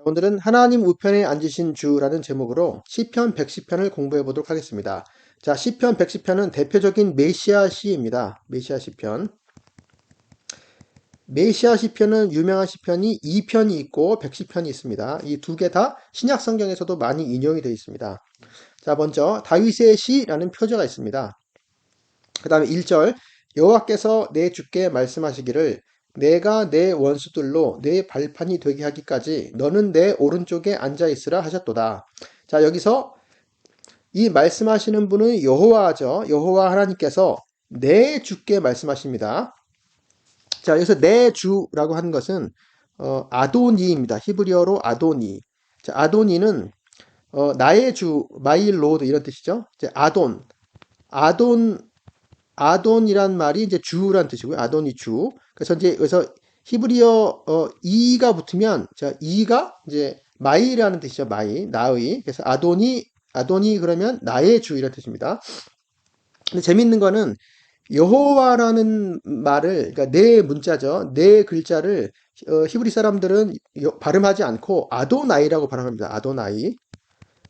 오늘은 하나님 우편에 앉으신 주라는 제목으로 시편 110편을 공부해 보도록 하겠습니다. 자, 시편 110편은 대표적인 메시아 시입니다. 메시아 시편. 메시아 시편은 유명한 시편이 2편이 있고 110편이 있습니다. 이 두 개 다 신약 성경에서도 많이 인용이 되어 있습니다. 자, 먼저 다윗의 시라는 표제가 있습니다. 그 다음에 1절 여호와께서 내 주께 말씀하시기를 내가 내 원수들로 내 발판이 되게 하기까지 너는 내 오른쪽에 앉아 있으라 하셨도다. 자, 여기서 이 말씀하시는 분은 여호와죠. 여호와 하나님께서 내 주께 말씀하십니다. 자, 여기서 내 주라고 하는 것은 아도니입니다. 히브리어로 아도니. 자, 아도니는 나의 주, 마이 로드 이런 뜻이죠. 이제 아돈 아돈이란 말이 이제 주란 뜻이고요. 아돈이 주. 그래서 이제 여기서 히브리어 이가 붙으면 자 이가 이제 마이라는 뜻이죠. 마이, 나의. 그래서 아도니 그러면 나의 주 이런 뜻입니다. 근데 재밌는 거는 여호와라는 말을 그러니까 네 문자죠. 네 글자를 히브리 사람들은 발음하지 않고 아도나이라고 발음합니다. 아도나이.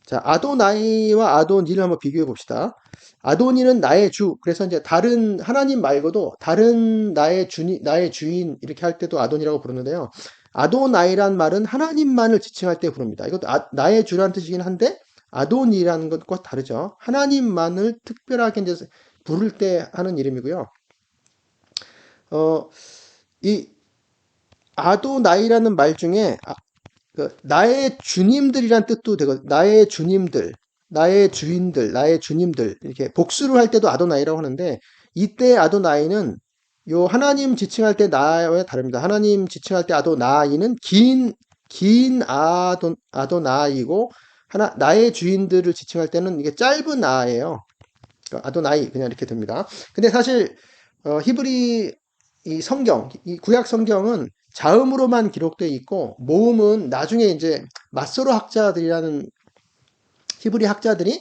자, 아도나이와 아도니를 한번 비교해 봅시다. 아도니는 나의 주. 그래서 이제 다른 하나님 말고도 다른 나의 주인 이렇게 할 때도 아도니라고 부르는데요. 아도나이란 말은 하나님만을 지칭할 때 부릅니다. 이것도 나의 주라는 뜻이긴 한데 아도니라는 것과 다르죠. 하나님만을 특별하게 이제 부를 때 하는 이름이고요. 어, 이 아도나이라는 말 중에 나의 주님들이란 뜻도 되거든요. 나의 주님들, 나의 주인들, 나의 주님들 이렇게 복수를 할 때도 아도나이라고 하는데 이때 아도나이는 요 하나님 지칭할 때 나와 다릅니다. 하나님 지칭할 때 아도나이는 긴 아도나이고 나의 주인들을 지칭할 때는 이게 짧은 아예요. 그러니까 아도나이 그냥 이렇게 됩니다. 근데 사실 히브리 이 성경, 이 구약 성경은 자음으로만 기록되어 있고 모음은 나중에 이제 마소로 학자들이라는 히브리 학자들이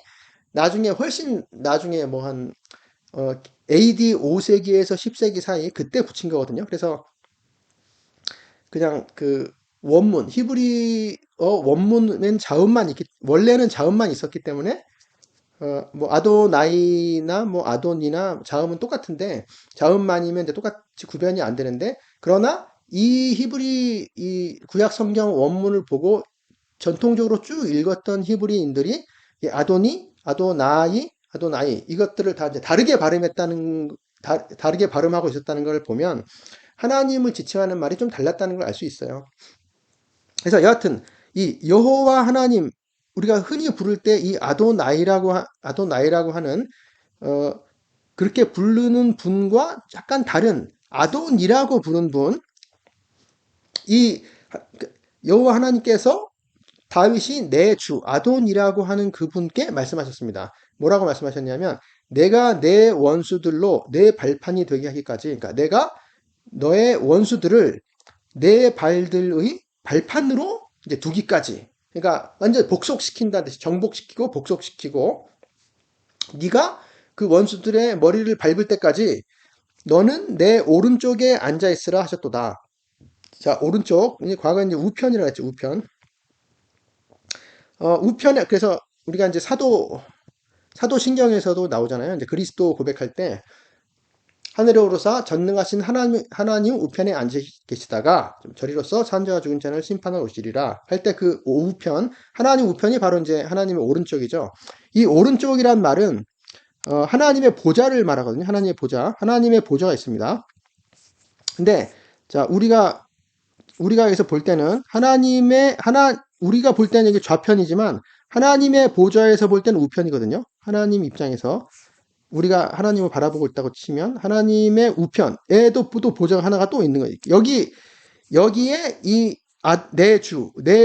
나중에 훨씬 나중에 뭐 한 AD 5세기에서 10세기 사이 그때 붙인 거거든요. 그래서 그냥 그 원문 히브리어 원문은 자음만 있기 원래는 자음만 있었기 때문에 뭐 아도나이나 뭐 아돈이나 자음은 똑같은데 자음만이면 이제 똑같이 구별이 안 되는데 그러나 이 히브리 이 구약 성경 원문을 보고 전통적으로 쭉 읽었던 히브리인들이 이 아도나이 이것들을 다 이제 다르게 발음하고 있었다는 걸 보면 하나님을 지칭하는 말이 좀 달랐다는 걸 알 수 있어요. 그래서 여하튼 이 여호와 하나님 우리가 흔히 부를 때 이 아도나이라고 하는 어 그렇게 부르는 분과 약간 다른 아돈이라고 부른 분, 이 여호와 하나님께서 다윗이 내 주 아돈이라고 하는 그분께 말씀하셨습니다. 뭐라고 말씀하셨냐면 내가 내 원수들로 내 발판이 되게 하기까지, 그러니까 내가 너의 원수들을 내 발들의 발판으로 이제 두기까지. 그러니까 완전 복속시킨다는 뜻이 정복시키고 복속시키고 네가 그 원수들의 머리를 밟을 때까지 너는 내 오른쪽에 앉아 있으라 하셨도다. 자, 오른쪽. 과거에 이제 우편이라고 했죠. 우편. 우편에 그래서 우리가 이제 사도신경에서도 나오잖아요. 이제 그리스도 고백할 때 하늘에 오르사 전능하신 하나님 우편에 앉아 계시다가 저리로서 산자와 죽은 자를 심판하러 오시리라 할 때 그 우편 하나님 우편이 바로 이제 하나님의 오른쪽이죠. 이 오른쪽이란 말은 하나님의 보좌를 말하거든요. 하나님의 보좌가 있습니다. 근데 자 우리가 여기서 볼 때는 우리가 볼 때는 이게 좌편이지만 하나님의 보좌에서 볼 때는 우편이거든요. 하나님 입장에서 우리가 하나님을 바라보고 있다고 치면 하나님의 우편에도 또 보좌가 하나가 또 있는 거예요. 여기에 내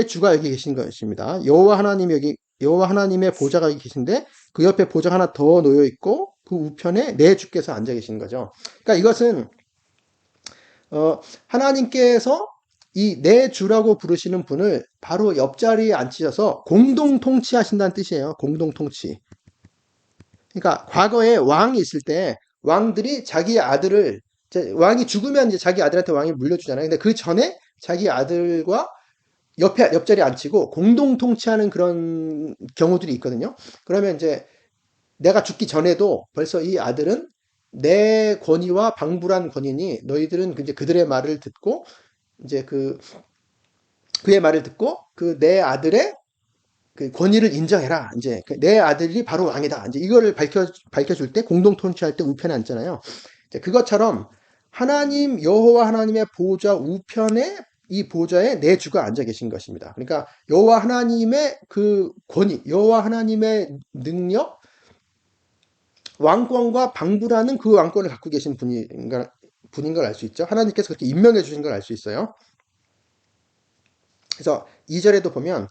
주가 여기 계신 것입니다. 여호와 하나님의 보좌가 여기 계신데 그 옆에 보좌가 하나 더 놓여 있고 그 우편에 내 주께서 앉아 계신 거죠. 그러니까 이것은 하나님께서 이 내 주라고 부르시는 분을 바로 옆자리에 앉히셔서 공동 통치하신다는 뜻이에요. 공동 통치. 그러니까 과거에 왕이 있을 때 왕들이 자기 아들을 왕이 죽으면 이제 자기 아들한테 왕이 물려주잖아요. 근데 그 전에 자기 아들과 옆자리에 앉히고 공동 통치하는 그런 경우들이 있거든요. 그러면 이제 내가 죽기 전에도 벌써 이 아들은 내 권위와 방불한 권위니 너희들은 이제 그들의 말을 듣고 이제 그의 말을 듣고 그 내 아들의 그 권위를 인정해라. 이제 내 아들이 바로 왕이다. 이제 이거를 밝혀줄 때 공동 통치할 때 우편에 앉잖아요. 이제 그것처럼 하나님 여호와 하나님의 보좌 우편에 이 보좌에 내 주가 앉아 계신 것입니다. 그러니까 여호와 하나님의 그 권위, 여호와 하나님의 능력, 왕권과 방부라는 그 왕권을 갖고 계신 분인 걸 알 수 있죠. 하나님께서 그렇게 임명해 주신 걸 알 수 있어요. 그래서 2절에도 보면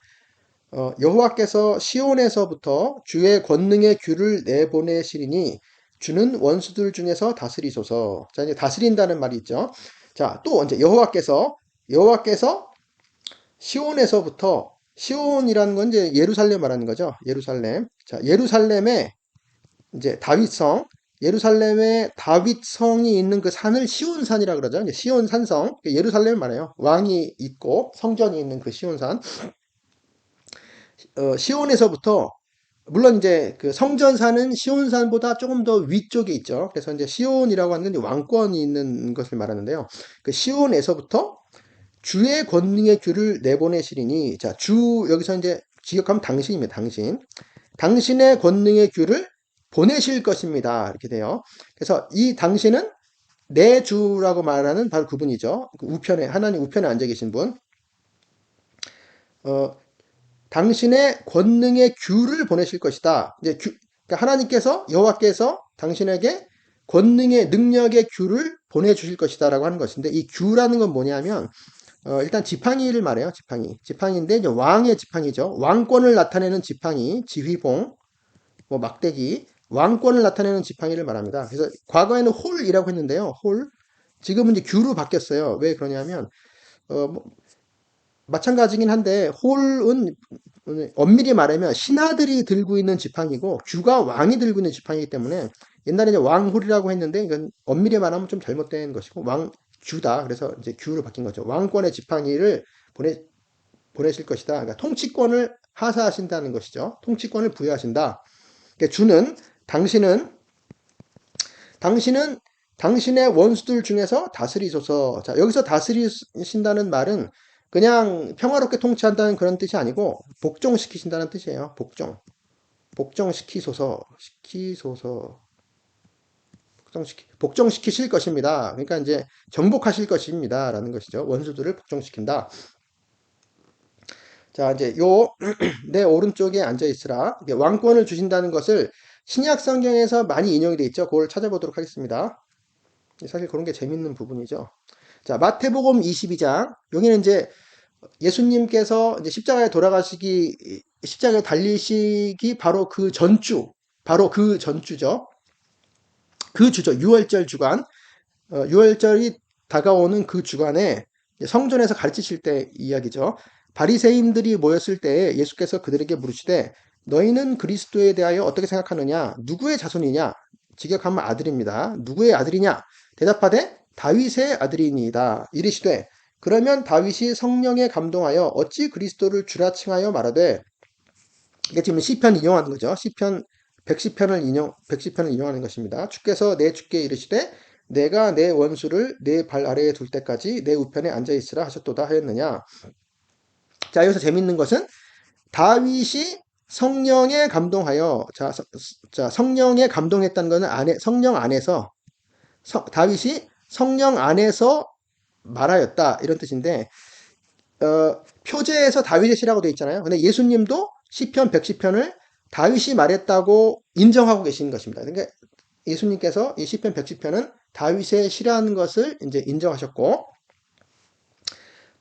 여호와께서 시온에서부터 주의 권능의 귤을 내보내시리니 주는 원수들 중에서 다스리소서. 자, 이제 다스린다는 말이 있죠. 자, 또 언제 여호와께서 시온에서부터 시온이라는 건 이제 예루살렘 말하는 거죠. 예루살렘. 자, 예루살렘에 이제 다윗성, 예루살렘에 다윗성이 있는 그 산을 시온산이라 그러죠. 이제 시온 산성, 예루살렘 말해요. 왕이 있고 성전이 있는 그 시온산. 시온에서부터 물론 이제 그 성전산은 시온산보다 조금 더 위쪽에 있죠. 그래서 이제 시온이라고 하는 건 왕권이 있는 것을 말하는데요. 그 시온에서부터 주의 권능의 귤을 내보내시리니, 자, 주, 여기서 이제 지역하면 당신입니다. 당신의 권능의 귤을 보내실 것입니다. 이렇게 돼요. 그래서 이 당신은 내 주라고 말하는 바로 그분이죠. 그 우편에, 하나님 우편에 앉아 계신 분. 어, 당신의 권능의 귤을 보내실 것이다. 이제 그러니까 하나님께서 여호와께서 당신에게 권능의 능력의 귤을 보내주실 것이다라고 하는 것인데 이 귤라는 건 뭐냐면 일단 지팡이를 말해요. 지팡이인데 이제 왕의 지팡이죠. 왕권을 나타내는 지팡이, 지휘봉, 뭐 막대기, 왕권을 나타내는 지팡이를 말합니다. 그래서 과거에는 홀이라고 했는데요. 홀. 지금은 이제 귤로 바뀌었어요. 왜 그러냐면 뭐 마찬가지긴 한데 홀은 엄밀히 말하면 신하들이 들고 있는 지팡이고 귤가 왕이 들고 있는 지팡이기 때문에 옛날에 이제 왕홀이라고 했는데 이건 엄밀히 말하면 좀 잘못된 것이고 왕규다. 그래서 이제 규로 바뀐 거죠. 왕권의 지팡이를 보내실 것이다. 그러니까 통치권을 하사하신다는 것이죠. 통치권을 부여하신다. 그러니까 당신은 당신의 원수들 중에서 다스리소서. 자, 여기서 다스리신다는 말은 그냥 평화롭게 통치한다는 그런 뜻이 아니고 복종시키신다는 뜻이에요. 복종시키소서. 복종시키실 것입니다. 그러니까 이제 정복하실 것입니다라는 것이죠. 원수들을 복종시킨다. 자, 이제 내 오른쪽에 앉아 있으라. 왕권을 주신다는 것을 신약 성경에서 많이 인용이 돼 있죠. 그걸 찾아보도록 하겠습니다. 사실 그런 게 재밌는 부분이죠. 자, 마태복음 22장. 여기는 이제 예수님께서 이제 십자가에 달리시기 바로 그 전주죠. 그 주죠. 유월절 주간. 유월절이 다가오는 그 주간에 성전에서 가르치실 때 이야기죠. 바리새인들이 모였을 때 예수께서 그들에게 물으시되 너희는 그리스도에 대하여 어떻게 생각하느냐? 누구의 자손이냐? 직역하면 아들입니다. 누구의 아들이냐? 대답하되 다윗의 아들이니이다. 이르시되 그러면 다윗이 성령에 감동하여 어찌 그리스도를 주라 칭하여 말하되 이게 지금 시편 인용하는 거죠. 시편 110편을 인용하는 것입니다. 주께서 내 주께 이르시되 내가 내 원수를 내 발 아래에 둘 때까지 내 우편에 앉아 있으라 하셨도다 하였느냐. 자, 여기서 재밌는 것은 다윗이 성령에 감동하여 성령에 감동했다는 것은 성령 안에서 다윗이 성령 안에서 말하였다 이런 뜻인데 표제에서 다윗의 시라고 되어 있잖아요. 근데 예수님도 시편 110편을 다윗이 말했다고 인정하고 계신 것입니다. 그러니까 예수님께서 이 시편 110편은 다윗의 시라는 것을 이제 인정하셨고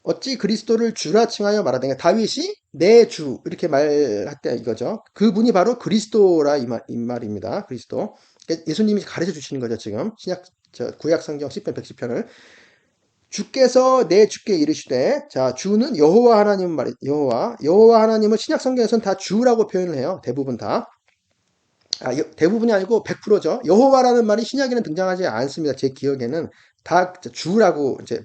어찌 그리스도를 주라 칭하여 말하되 그러니까 다윗이 내 주 이렇게 말했다 이거죠. 그분이 바로 그리스도라 이 말입니다. 그리스도. 그러니까 예수님이 가르쳐 주시는 거죠. 지금 구약 성경 시편 110편을 주께서 내 주께 이르시되 자 주는 여호와 하나님 말 여호와 하나님은 신약 성경에서는 다 주라고 표현을 해요. 대부분 다. 대부분이 아니고 100%죠. 여호와라는 말이 신약에는 등장하지 않습니다. 제 기억에는 다 주라고 이제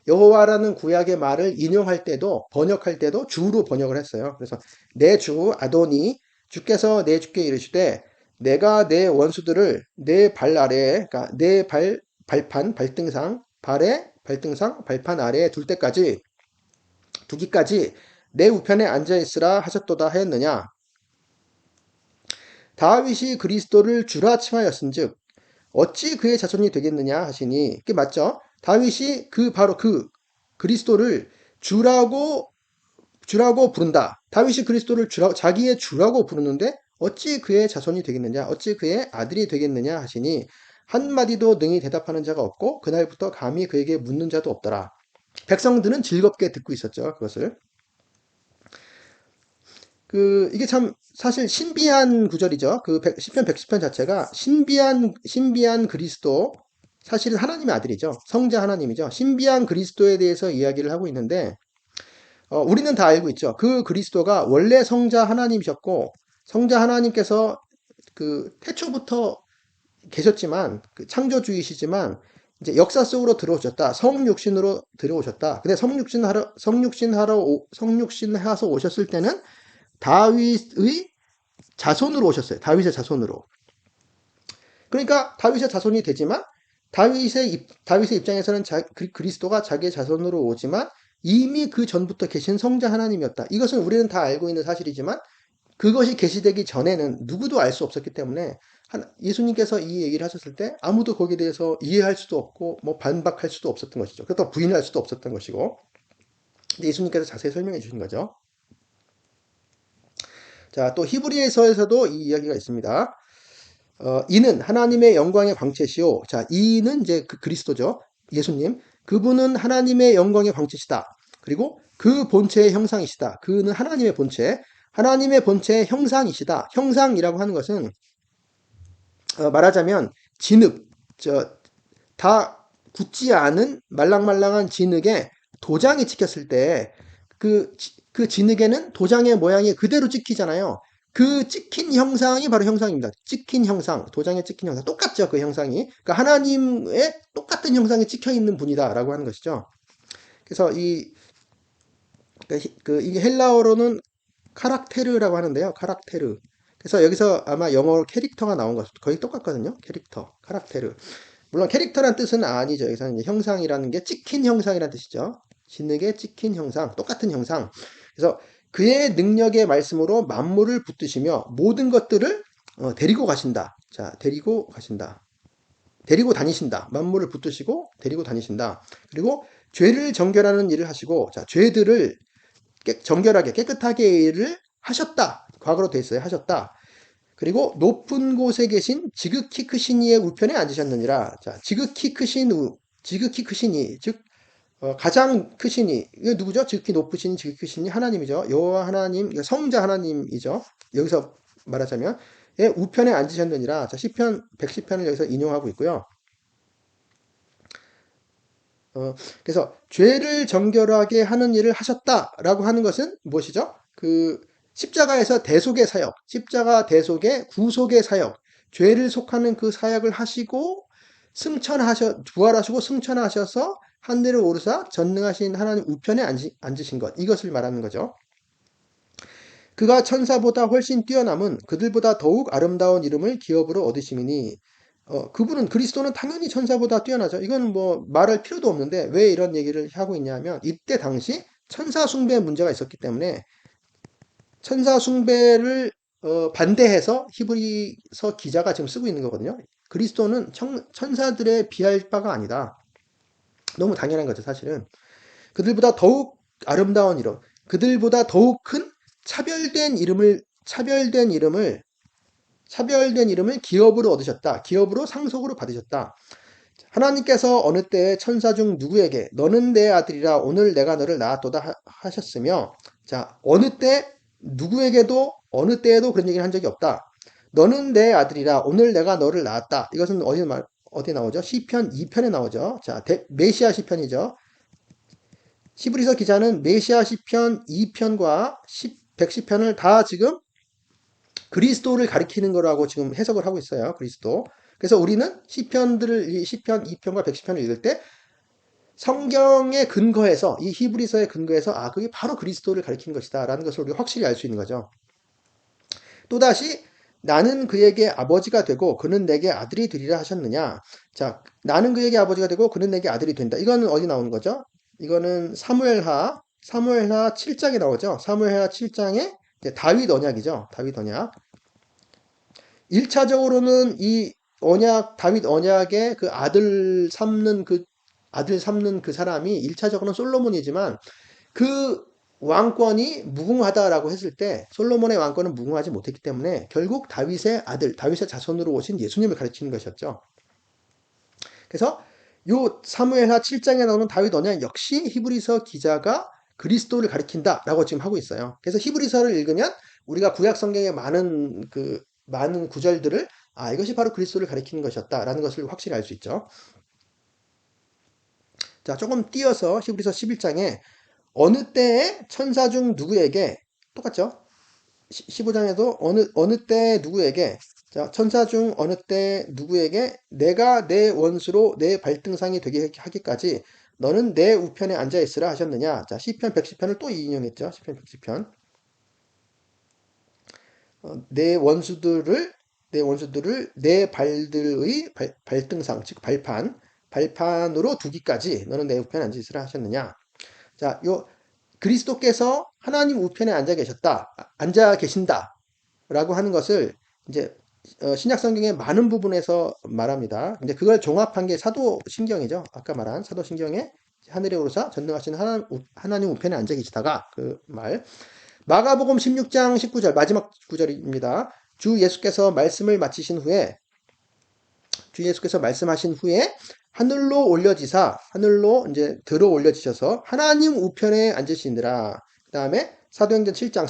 여호와라는 구약의 말을 인용할 때도 번역할 때도 주로 번역을 했어요. 그래서 내 주 아도니 주께서 내 주께 이르시되 내가 내 원수들을 내 발 아래에 그러니까 내 발판 발등상 발에 발등상 발판 아래에 둘 때까지 두기까지 내 우편에 앉아 있으라 하셨도다 하였느냐. 다윗이 그리스도를 주라 칭하였은즉 어찌 그의 자손이 되겠느냐 하시니 그게 맞죠? 다윗이 바로 그 그리스도를 주라고 부른다. 다윗이 그리스도를 자기의 주라고 부르는데 어찌 그의 자손이 되겠느냐? 어찌 그의 아들이 되겠느냐 하시니 한마디도 능히 대답하는 자가 없고 그날부터 감히 그에게 묻는 자도 없더라. 백성들은 즐겁게 듣고 있었죠. 그것을. 이게 참 사실 신비한 구절이죠. 시편 110편 자체가 신비한 그리스도, 사실은 하나님의 아들이죠. 성자 하나님이죠. 신비한 그리스도에 대해서 이야기를 하고 있는데, 우리는 다 알고 있죠. 그 그리스도가 원래 성자 하나님이셨고, 성자 하나님께서 태초부터 계셨지만, 창조주이시지만, 이제 역사 속으로 들어오셨다. 성육신으로 들어오셨다. 근데 성육신하서 오셨을 때는 다윗의 자손으로 오셨어요. 다윗의 자손으로. 그러니까 다윗의 자손이 되지만 다윗의 입장에서는 그리스도가 자기의 자손으로 오지만 이미 그 전부터 계신 성자 하나님이었다. 이것은 우리는 다 알고 있는 사실이지만 그것이 계시되기 전에는 누구도 알 수 없었기 때문에 예수님께서 이 얘기를 하셨을 때 아무도 거기에 대해서 이해할 수도 없고 뭐 반박할 수도 없었던 것이죠. 그렇다고 부인할 수도 없었던 것이고 예수님께서 자세히 설명해 주신 거죠. 자, 또 히브리서에서도 이 이야기가 있습니다. 이는 하나님의 영광의 광채시오. 자, 이는 이제 그리스도죠. 예수님. 그분은 하나님의 영광의 광채시다. 그리고 그 본체의 형상이시다. 그는 하나님의 본체. 하나님의 본체의 형상이시다. 형상이라고 하는 것은 말하자면 진흙, 다 굳지 않은 말랑말랑한 진흙에 도장이 찍혔을 때 그 진흙에는 도장의 모양이 그대로 찍히잖아요. 그 찍힌 형상이 바로 형상입니다. 찍힌 형상, 도장에 찍힌 형상. 똑같죠, 그 형상이. 그러니까 하나님의 똑같은 형상이 찍혀 있는 분이다라고 하는 것이죠. 그래서 이게 헬라어로는 카락테르라고 하는데요. 카락테르. 그래서 여기서 아마 영어로 캐릭터가 나온 것 거의 똑같거든요. 캐릭터, 카락테르. 물론 캐릭터란 뜻은 아니죠. 여기서는 형상이라는 게 찍힌 형상이라는 뜻이죠. 진흙에 찍힌 형상, 똑같은 형상. 그래서 그의 능력의 말씀으로 만물을 붙드시며 모든 것들을 데리고 가신다. 자, 데리고 가신다. 데리고 다니신다. 만물을 붙드시고 데리고 다니신다. 그리고 죄를 정결하는 일을 하시고, 자, 죄들을 정결하게 깨끗하게 일을 하셨다. 과거로 돼 있어요. 하셨다. 그리고 높은 곳에 계신 지극히 크신 이의 우편에 앉으셨느니라. 자, 지극히 크신 이, 즉 가장 크신 이, 이게 누구죠? 지극히 높으신 지극히 크신 이 하나님이죠. 여호와 하나님, 성자 하나님이죠. 여기서 말하자면 예, 우편에 앉으셨느니라. 자, 시편 110편을 여기서 인용하고 있고요. 그래서 죄를 정결하게 하는 일을 하셨다라고 하는 것은 무엇이죠? 십자가에서 대속의 사역, 십자가 대속의 구속의 사역, 죄를 속하는 그 사역을 하시고 부활하시고 승천하셔서 하늘을 오르사 전능하신 하나님 우편에 앉으신 것, 이것을 말하는 거죠. 그가 천사보다 훨씬 뛰어남은 그들보다 더욱 아름다운 이름을 기업으로 얻으심이니 그리스도는 당연히 천사보다 뛰어나죠. 이거는 뭐 말할 필요도 없는데 왜 이런 얘기를 하고 있냐면 이때 당시 천사 숭배 문제가 있었기 때문에 천사 숭배를 반대해서 히브리서 기자가 지금 쓰고 있는 거거든요. 그리스도는 천사들에 비할 바가 아니다. 너무 당연한 거죠, 사실은. 그들보다 더욱 아름다운 이름, 그들보다 더욱 큰 차별된 이름을 기업으로 얻으셨다. 기업으로 상속으로 받으셨다. 하나님께서 어느 때에 천사 중 누구에게 너는 내 아들이라 오늘 내가 너를 낳았도다 하셨으며, 자, 어느 때 누구에게도 어느 때에도 그런 얘기를 한 적이 없다. 너는 내 아들이라 오늘 내가 너를 낳았다. 이것은 어디 나오죠? 시편 2편에 나오죠. 자, 메시아 시편이죠. 히브리서 기자는 메시아 시편 2편과 110편을 다 지금 그리스도를 가리키는 거라고 지금 해석을 하고 있어요. 그리스도. 그래서 우리는 시편 2편과 110편을 읽을 때 성경의 근거에서 이 히브리서의 근거에서 그게 바로 그리스도를 가리키는 것이다라는 것을 우리가 확실히 알 수 있는 거죠. 또다시 나는 그에게 아버지가 되고 그는 내게 아들이 되리라 하셨느냐. 자, 나는 그에게 아버지가 되고 그는 내게 아들이 된다. 이거는 어디 나오는 거죠? 이거는 사무엘하 7장에 나오죠. 사무엘하 7장에 다윗 언약이죠. 다윗 언약. 1차적으로는 이 언약, 다윗 언약의 그 아들 삼는 그 사람이 1차적으로는 솔로몬이지만 그 왕권이 무궁하다라고 했을 때 솔로몬의 왕권은 무궁하지 못했기 때문에 결국 다윗의 아들, 다윗의 자손으로 오신 예수님을 가르치는 것이었죠. 그래서 요 사무엘하 7장에 나오는 다윗 언약 역시 히브리서 기자가 그리스도를 가리킨다라고 지금 하고 있어요. 그래서 히브리서를 읽으면 우리가 구약 성경의 많은 구절들을 이것이 바로 그리스도를 가리키는 것이었다라는 것을 확실히 알 수 있죠. 자, 조금 띄어서 히브리서 11장에 어느 때에 천사 중 누구에게 똑같죠? 15장에도 어느 때 누구에게 자, 천사 중 어느 때 누구에게 내가 내 원수로 내 발등상이 되게 하기까지 너는 내 우편에 앉아 있으라 하셨느냐. 자, 시편 110편을 또 인용했죠. 시편 110편. 내 원수들을 내 발들의 발등상 즉 발판으로 두기까지 너는 내 우편에 앉아 있으라 하셨느냐. 자, 요 그리스도께서 하나님 우편에 앉아 계신다라고 하는 것을 이제 신약 성경의 많은 부분에서 말합니다. 근데 그걸 종합한 게 사도신경이죠. 아까 말한 사도신경에 하늘에 오르사 전능하신 하나님 우편에 앉아 계시다가 그 말. 마가복음 16장 19절 마지막 구절입니다. 주 예수께서 말씀하신 후에 하늘로 이제 들어 올려지셔서 하나님 우편에 앉으시느라. 그 다음에 사도행전 7장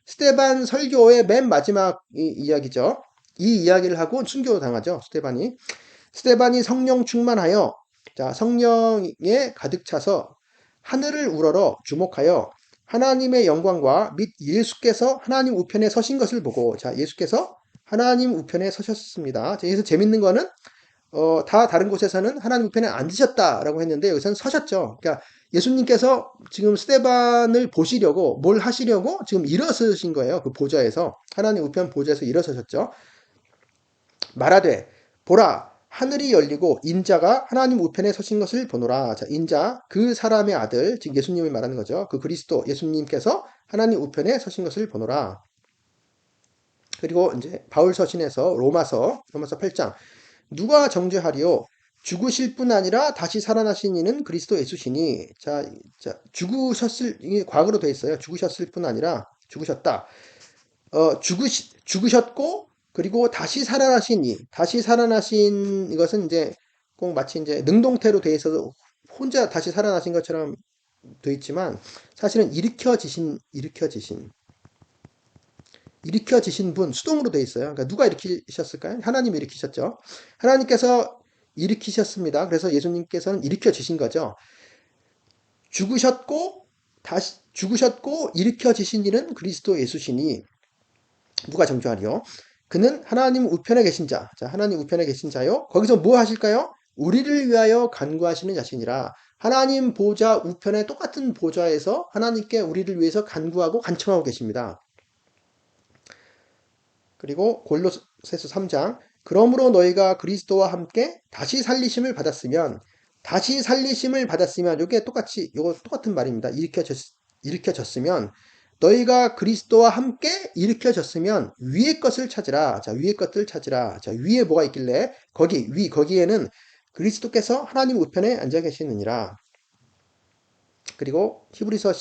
스데반 설교의 맨 마지막 이야기죠. 이 이야기를 하고 순교 당하죠. 스데반이 성령 충만하여 자, 성령에 가득 차서 하늘을 우러러 주목하여 하나님의 영광과 및 예수께서 하나님 우편에 서신 것을 보고 자, 예수께서 하나님 우편에 서셨습니다. 여기서 재밌는 거는 다 다른 곳에서는 하나님 우편에 앉으셨다라고 했는데 여기서는 서셨죠. 그러니까 예수님께서 지금 스데반을 보시려고 뭘 하시려고 지금 일어서신 거예요. 그 보좌에서 하나님 우편 보좌에서 일어서셨죠. 말하되 보라 하늘이 열리고 인자가 하나님 우편에 서신 것을 보노라. 자, 인자 그 사람의 아들 즉 예수님을 말하는 거죠. 그 그리스도 예수님께서 하나님 우편에 서신 것을 보노라. 그리고 이제 바울 서신에서 로마서 8장 누가 정죄하리요? 죽으실 뿐 아니라 다시 살아나신 이는 그리스도 예수시니. 자, 이게 과거로 돼 있어요. 죽으셨을 뿐 아니라 죽으셨다. 죽으셨고 그리고 다시 살아나신 이것은 이제 꼭 마치 이제 능동태로 돼 있어서 혼자 다시 살아나신 것처럼 돼 있지만 사실은 일으켜지신 분 수동으로 돼 있어요. 그러니까 누가 일으키셨을까요? 하나님이 일으키셨죠. 하나님께서 일으키셨습니다. 그래서 예수님께서는 일으켜지신 거죠. 죽으셨고 일으켜지신 이는 그리스도 예수시니 누가 정죄하리요? 그는 하나님 우편에 계신 자. 자, 하나님 우편에 계신 자요. 거기서 뭐 하실까요? 우리를 위하여 간구하시는 자신이라. 하나님 보좌 우편에 똑같은 보좌에서 하나님께 우리를 위해서 간구하고 간청하고 계십니다. 그리고 골로새서 3장 그러므로 너희가 그리스도와 함께 다시 살리심을 받았으면 이게 이거 똑같은 말입니다. 일으켜졌으면 너희가 그리스도와 함께 일으켜졌으면 위의 것을 찾으라. 자, 위의 것을 찾으라. 자, 위에 뭐가 있길래 거기에는 그리스도께서 하나님 우편에 앉아 계시느니라. 그리고 히브리서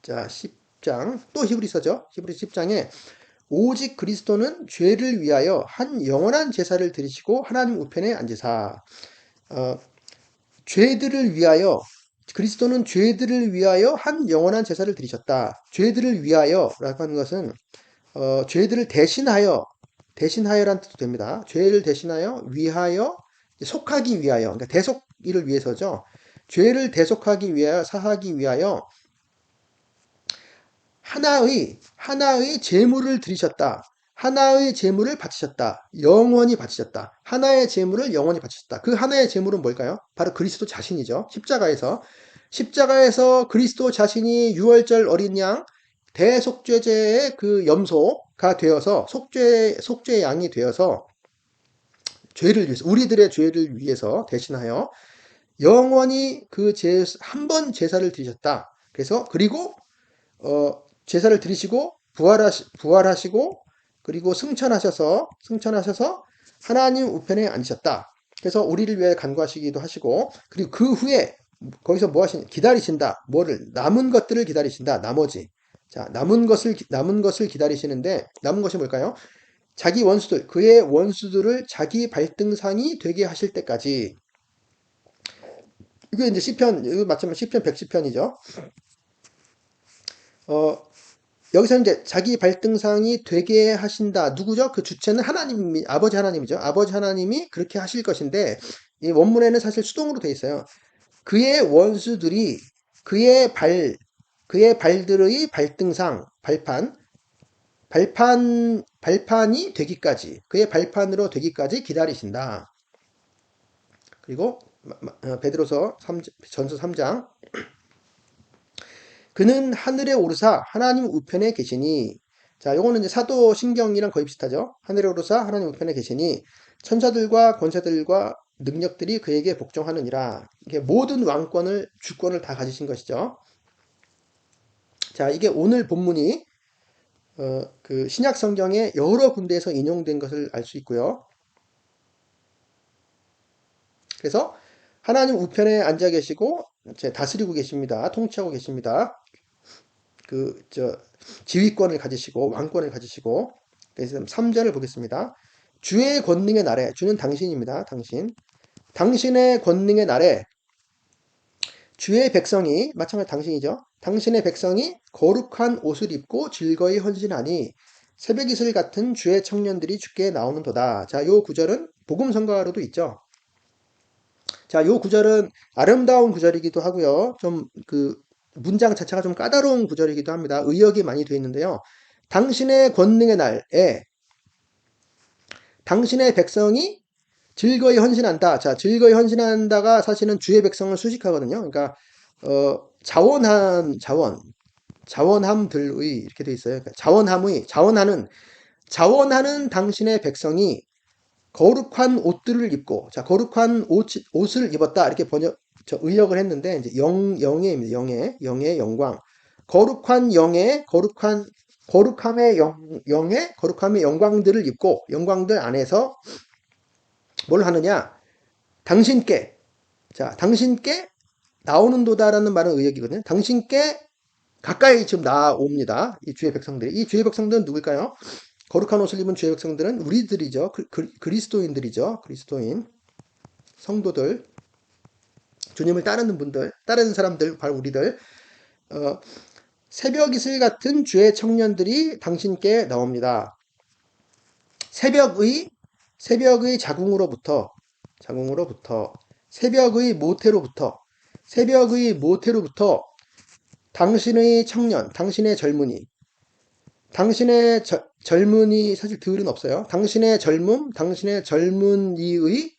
10장 또 히브리서죠. 히브리서 10장에 오직 그리스도는 죄를 위하여 한 영원한 제사를 드리시고 하나님 우편에 앉으사. 그리스도는 죄들을 위하여 한 영원한 제사를 드리셨다. 죄들을 위하여라고 하는 것은 죄들을 대신하여란 뜻도 됩니다. 죄를 대신하여 위하여 속하기 위하여 그러니까 대속일을 위해서죠. 죄를 대속하기 위하여 사하기 위하여 하나의 제물을 드리셨다. 하나의 제물을 바치셨다. 영원히 바치셨다. 하나의 제물을 영원히 바치셨다. 그 하나의 제물은 뭘까요? 바로 그리스도 자신이죠. 십자가에서 그리스도 자신이 유월절 어린 양 대속죄제의 그 염소가 되어서 속죄의 양이 되어서 죄를 위해서 우리들의 죄를 위해서 대신하여 영원히 그 한 번 제사를 드리셨다. 그래서 그리고 제사를 드리시고 부활하시고 그리고 승천하셔서 하나님 우편에 앉으셨다. 그래서 우리를 위해 간구하시기도 하시고 그리고 그 후에 거기서 뭐 하신 기다리신다. 뭐를 남은 것들을 기다리신다. 나머지 자 남은 것을 기다리시는데 남은 것이 뭘까요? 자기 원수들 그의 원수들을 자기 발등상이 되게 하실 때까지 이게 이제 시편 이거 맞지만 시편 110편이죠. 여기서 이제 자기 발등상이 되게 하신다. 누구죠? 그 주체는 아버지 하나님이죠. 아버지 하나님이 그렇게 하실 것인데, 이 원문에는 사실 수동으로 돼 있어요. 그의 원수들이 그의 발들의 발등상, 발판이 되기까지, 그의 발판으로 되기까지 기다리신다. 그리고, 전서 3장. 그는 하늘에 오르사 하나님 우편에 계시니 자, 요거는 이제 사도신경이랑 거의 비슷하죠. 하늘에 오르사 하나님 우편에 계시니 천사들과 권세들과 능력들이 그에게 복종하느니라. 이게 모든 주권을 다 가지신 것이죠. 자, 이게 오늘 본문이 그 신약 성경에 여러 군데에서 인용된 것을 알 수 있고요. 그래서 하나님 우편에 앉아 계시고 다스리고 계십니다. 통치하고 계십니다. 지휘권을 가지시고 왕권을 가지시고 그래서 3절을 보겠습니다. 주의 권능의 날에 주는 당신입니다. 당신의 권능의 날에 주의 백성이 마찬가지 당신이죠. 당신의 백성이 거룩한 옷을 입고 즐거이 헌신하니 새벽 이슬 같은 주의 청년들이 주께 나오는도다. 자, 요 구절은 복음 성가로도 있죠. 자, 요 구절은 아름다운 구절이기도 하고요. 문장 자체가 좀 까다로운 구절이기도 합니다. 의역이 많이 되어 있는데요. 당신의 권능의 날에 당신의 백성이 즐거이 헌신한다. 자, 즐거이 헌신한다가 사실은 주의 백성을 수식하거든요. 그러니까 자원함들의 이렇게 되어 있어요. 그러니까 자원하는 당신의 백성이 거룩한 옷들을 입고 자, 거룩한 옷을 입었다. 이렇게 의역을 했는데 이제 영예입니다. 영의 영광. 거룩함의 영광들을 입고 영광들 안에서 뭘 하느냐? 당신께 나오는도다라는 말은 의역이거든요. 당신께 가까이 지금 나옵니다. 이 주의 백성들이. 이 주의 백성들은 누굴까요? 거룩한 옷을 입은 주의 백성들은 우리들이죠. 그리스도인들이죠. 그리스도인. 성도들. 주님을 따르는 사람들, 바로 우리들. 새벽 이슬 같은 주의 청년들이 당신께 나옵니다. 새벽의 자궁으로부터, 새벽의 모태로부터 당신의 청년, 당신의 젊은이 사실 들은 없어요. 당신의 젊은이의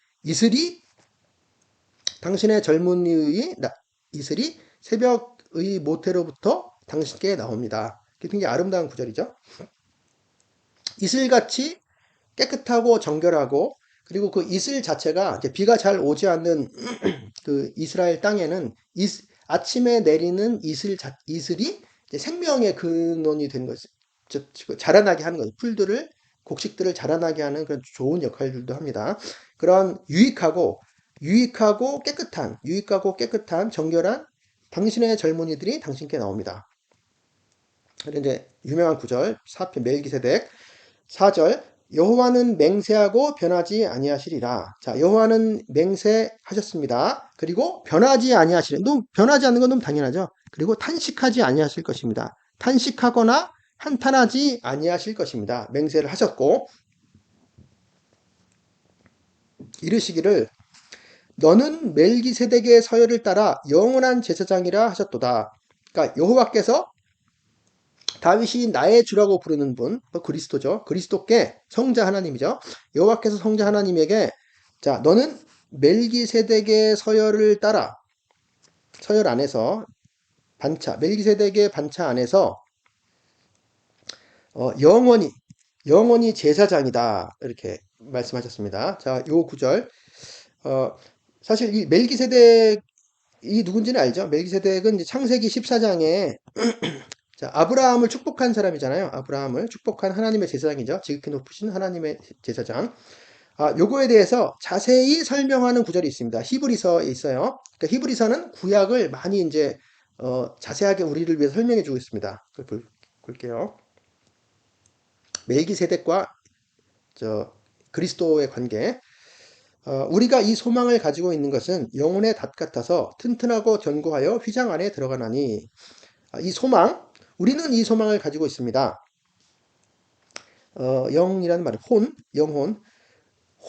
이슬이 새벽의 모태로부터 당신께 나옵니다. 굉장히 아름다운 구절이죠. 이슬같이 깨끗하고 정결하고 그리고 그 이슬 자체가 이제 비가 잘 오지 않는 그 이스라엘 땅에는 아침에 내리는 이슬이 생명의 근원이 된 것이 자라나게 하는 거죠. 곡식들을 자라나게 하는 그런 좋은 역할들도 합니다. 그런 유익하고 깨끗한 정결한 당신의 젊은이들이 당신께 나옵니다. 이제 유명한 구절 4편 멜기세덱 4절 여호와는 맹세하고 변하지 아니하시리라. 자, 여호와는 맹세하셨습니다. 그리고 변하지 않는 건 너무 당연하죠. 그리고 탄식하지 아니하실 것입니다. 탄식하거나 한탄하지 아니하실 것입니다. 맹세를 하셨고 이르시기를 너는 멜기세덱의 서열을 따라 영원한 제사장이라 하셨도다. 그러니까 여호와께서 다윗이 나의 주라고 부르는 분, 그리스도죠. 그리스도께 성자 하나님이죠. 여호와께서 성자 하나님에게 자, 너는 멜기세덱의 서열을 따라 서열 안에서 반차, 멜기세덱의 반차 안에서 영원히 제사장이다. 이렇게 말씀하셨습니다. 자, 요 구절. 어, 사실 이 멜기세덱이 누군지는 알죠? 멜기세덱은 이제 창세기 14장에 자, 아브라함을 축복한 사람이잖아요. 아브라함을 축복한 하나님의 제사장이죠. 지극히 높으신 하나님의 제사장. 요거에 대해서 자세히 설명하는 구절이 있습니다. 히브리서에 있어요. 그러니까 히브리서는 구약을 많이 이제 자세하게 우리를 위해서 설명해 주고 있습니다. 그걸 볼게요. 멜기세덱과 저 그리스도의 관계. 우리가 이 소망을 가지고 있는 것은 영혼의 닷 같아서 튼튼하고 견고하여 휘장 안에 들어가나니 이 소망, 우리는 이 소망을 가지고 있습니다. 영이라는 말은 영혼,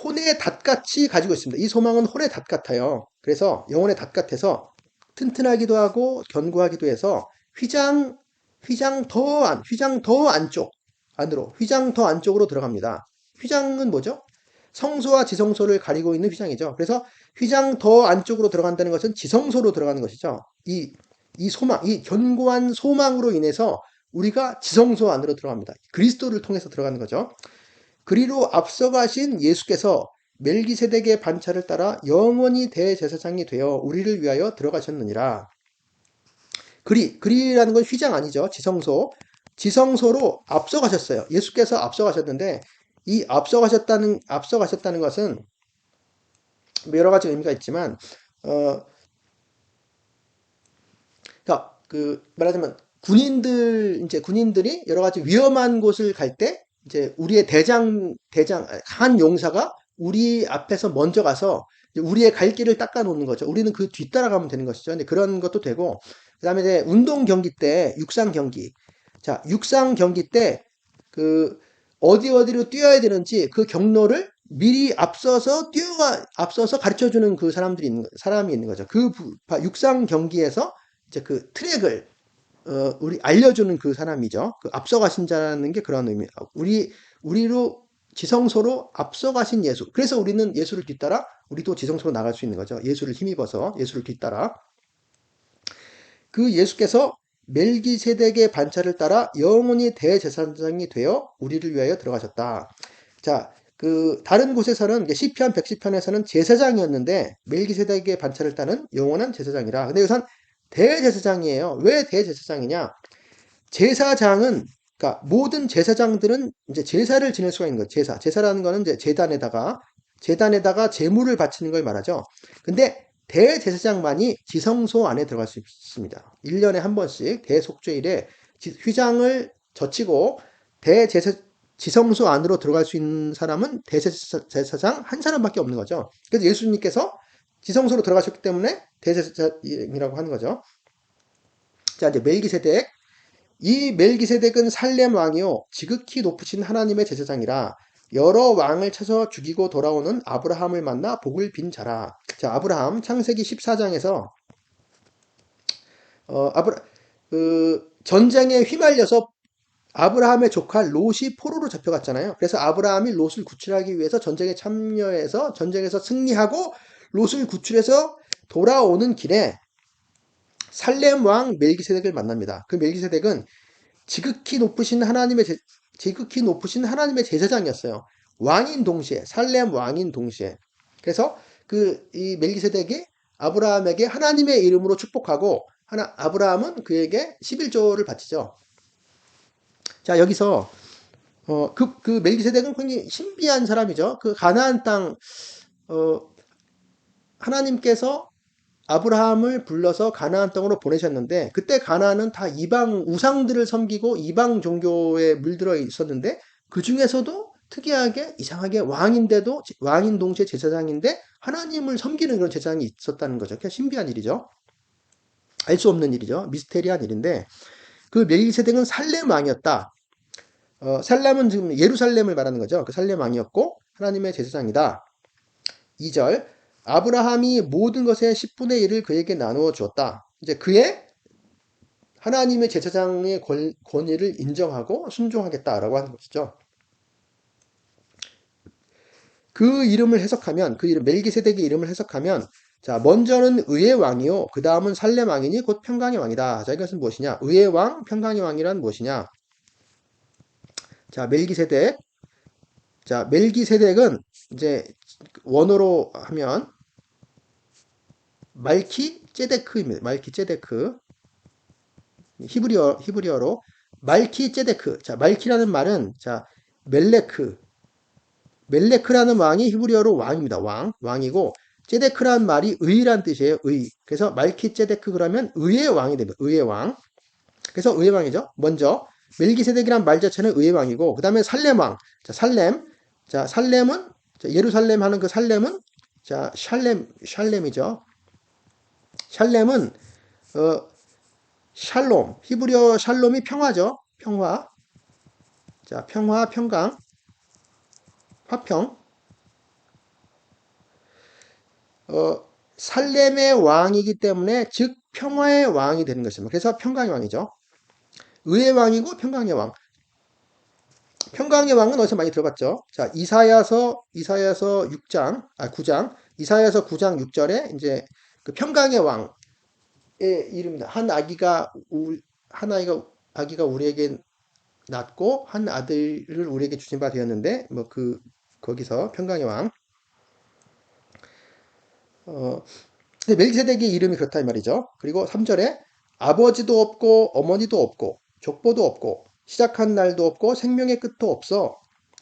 혼의 닷같이 가지고 있습니다. 이 소망은 혼의 닷 같아요. 그래서 영혼의 닷 같아서 튼튼하기도 하고 견고하기도 해서 휘장 더 안으로, 휘장 더 안쪽으로 들어갑니다. 휘장은 뭐죠? 성소와 지성소를 가리고 있는 휘장이죠. 그래서 휘장 더 안쪽으로 들어간다는 것은 지성소로 들어가는 것이죠. 이 소망, 이 견고한 소망으로 인해서 우리가 지성소 안으로 들어갑니다. 그리스도를 통해서 들어가는 거죠. 그리로 앞서가신 예수께서 멜기세덱의 반차를 따라 영원히 대제사장이 되어 우리를 위하여 들어가셨느니라. 그리라는 건 휘장 아니죠. 지성소로 앞서가셨어요. 예수께서 앞서가셨는데 이 앞서가셨다는 것은 여러 가지 의미가 있지만 그러니까 말하자면 군인들이 여러 가지 위험한 곳을 갈 때 이제 우리의 한 용사가 우리 앞에서 먼저 가서 우리의 갈 길을 닦아 놓는 거죠. 우리는 그 뒤따라가면 되는 것이죠. 근데 그런 것도 되고, 그다음에 이제 운동 경기 때 육상 경기. 자, 육상 경기 때 그 어디로 뛰어야 되는지 그 경로를 미리 앞서서 가르쳐 주는 그 사람이 있는 거죠. 육상 경기에서 이제 그 트랙을 우리 알려주는 그 사람이죠. 그 앞서가신 자라는 게 그런 의미. 우리로 지성소로 앞서가신 예수. 그래서 우리는 예수를 뒤따라 우리도 지성소로 나갈 수 있는 거죠. 예수를 힘입어서 예수를 뒤따라. 그 예수께서 멜기세덱의 반차를 따라 영원히 대제사장이 되어 우리를 위하여 들어가셨다. 자, 다른 곳에서는 시편 110편에서는 제사장이었는데 멜기세덱의 반차를 따는 영원한 제사장이라. 근데 여기선 대제사장이에요. 왜 대제사장이냐? 제사장은 그러니까 모든 제사장들은 이제 제사를 지낼 수가 있는 거예요. 제사라는 거는 이제 재단에다가 제물을 바치는 걸 말하죠. 근데 대제사장만이 지성소 안에 들어갈 수 있습니다. 1년에 한 번씩 대속죄일에 휘장을 젖히고 지성소 안으로 들어갈 수 있는 사람은 대제사장 한 사람밖에 없는 거죠. 그래서 예수님께서 지성소로 들어가셨기 때문에 대제사장이라고 하는 거죠. 자, 이제 멜기세덱. 이 멜기세덱은 살렘 왕이요 지극히 높으신 하나님의 제사장이라 여러 왕을 쳐서 죽이고 돌아오는 아브라함을 만나 복을 빈 자라. 자, 아브라함 창세기 14장에서 전쟁에 휘말려서 아브라함의 조카 롯이 포로로 잡혀갔잖아요. 그래서 아브라함이 롯을 구출하기 위해서 전쟁에 참여해서 전쟁에서 승리하고 롯을 구출해서 돌아오는 길에 살렘 왕 멜기세덱을 만납니다. 그 멜기세덱은 지극히 높으신 하나님의 제사장이었어요. 살렘 왕인 동시에. 그래서 이 멜기세덱이 아브라함에게 하나님의 이름으로 축복하고 아브라함은 그에게 11조를 바치죠. 자, 여기서 그 멜기세덱은 굉장히 신비한 사람이죠. 그 가나안 땅 하나님께서 아브라함을 불러서 가나안 땅으로 보내셨는데 그때 가나안은 다 이방 우상들을 섬기고 이방 종교에 물들어 있었는데 그 중에서도 특이하게 이상하게 왕인 동시에 제사장인데 하나님을 섬기는 그런 제사장이 있었다는 거죠. 그냥 신비한 일이죠. 알 수 없는 일이죠. 미스테리한 일인데 그 멜기세덱은 살렘 왕이었다. 살렘은 지금 예루살렘을 말하는 거죠. 그 살렘 왕이었고 하나님의 제사장이다. 2절 아브라함이 모든 것의 10분의 1을 그에게 나누어 주었다. 이제 하나님의 제사장의 권위를 인정하고 순종하겠다라고 하는 것이죠. 그 이름을 해석하면, 그 이름, 멜기세덱의 이름을 해석하면, 자, 먼저는 의의 왕이요. 그 다음은 살렘 왕이니 곧 평강의 왕이다. 자, 이것은 무엇이냐? 의의 왕, 평강의 왕이란 무엇이냐? 자, 멜기세덱. 자, 멜기세덱은 이제 원어로 하면 말키 제데크입니다. 말키 제데크. 히브리어로 말키 제데크. 자, 말키라는 말은 자, 멜레크. 멜레크라는 왕이 히브리어로 왕입니다. 왕이고 제데크라는 말이 의란 뜻이에요. 의. 그래서 말키 제데크 그러면 의의 왕이 됩니다. 의의 왕. 그래서 의의 왕이죠. 먼저 멜기세덱이란 말 자체는 의의 왕이고 그다음에 살렘 왕. 자, 살렘. 자, 살렘은 자, 예루살렘 하는 그 살렘은 자, 샬렘이죠. 샬렘은 샬롬. 히브리어 샬롬이 평화죠. 평화. 자, 평화, 평강, 화평. 살렘의 왕이기 때문에 즉 평화의 왕이 되는 것입니다. 그래서 평강의 왕이죠. 의의 왕이고 평강의 왕. 평강의 왕은 어디서 많이 들어봤죠? 자, 이사야서 9장, 이사야서 9장 6절에 이제 그 평강의 왕의 이름입니다. 아기가 우리에게 낳고 한 아들을 우리에게 주신 바 되었는데 뭐 거기서 평강의 왕. 근데 멜기세덱의 이름이 그렇다 이 말이죠. 그리고 3절에 아버지도 없고 어머니도 없고 족보도 없고 시작한 날도 없고 생명의 끝도 없어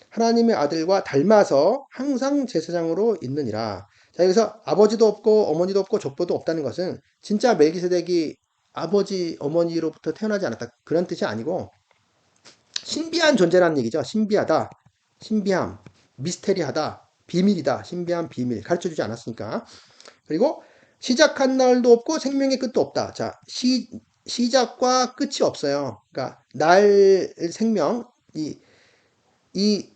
하나님의 아들과 닮아서 항상 제사장으로 있느니라. 자, 여기서 아버지도 없고 어머니도 없고 족보도 없다는 것은 진짜 멜기세덱이 아버지 어머니로부터 태어나지 않았다 그런 뜻이 아니고 신비한 존재라는 얘기죠. 신비하다, 신비함, 미스테리하다, 비밀이다, 신비한 비밀 가르쳐주지 않았으니까. 그리고 시작한 날도 없고 생명의 끝도 없다. 자, 시작과 끝이 없어요. 그러니까 생명, 이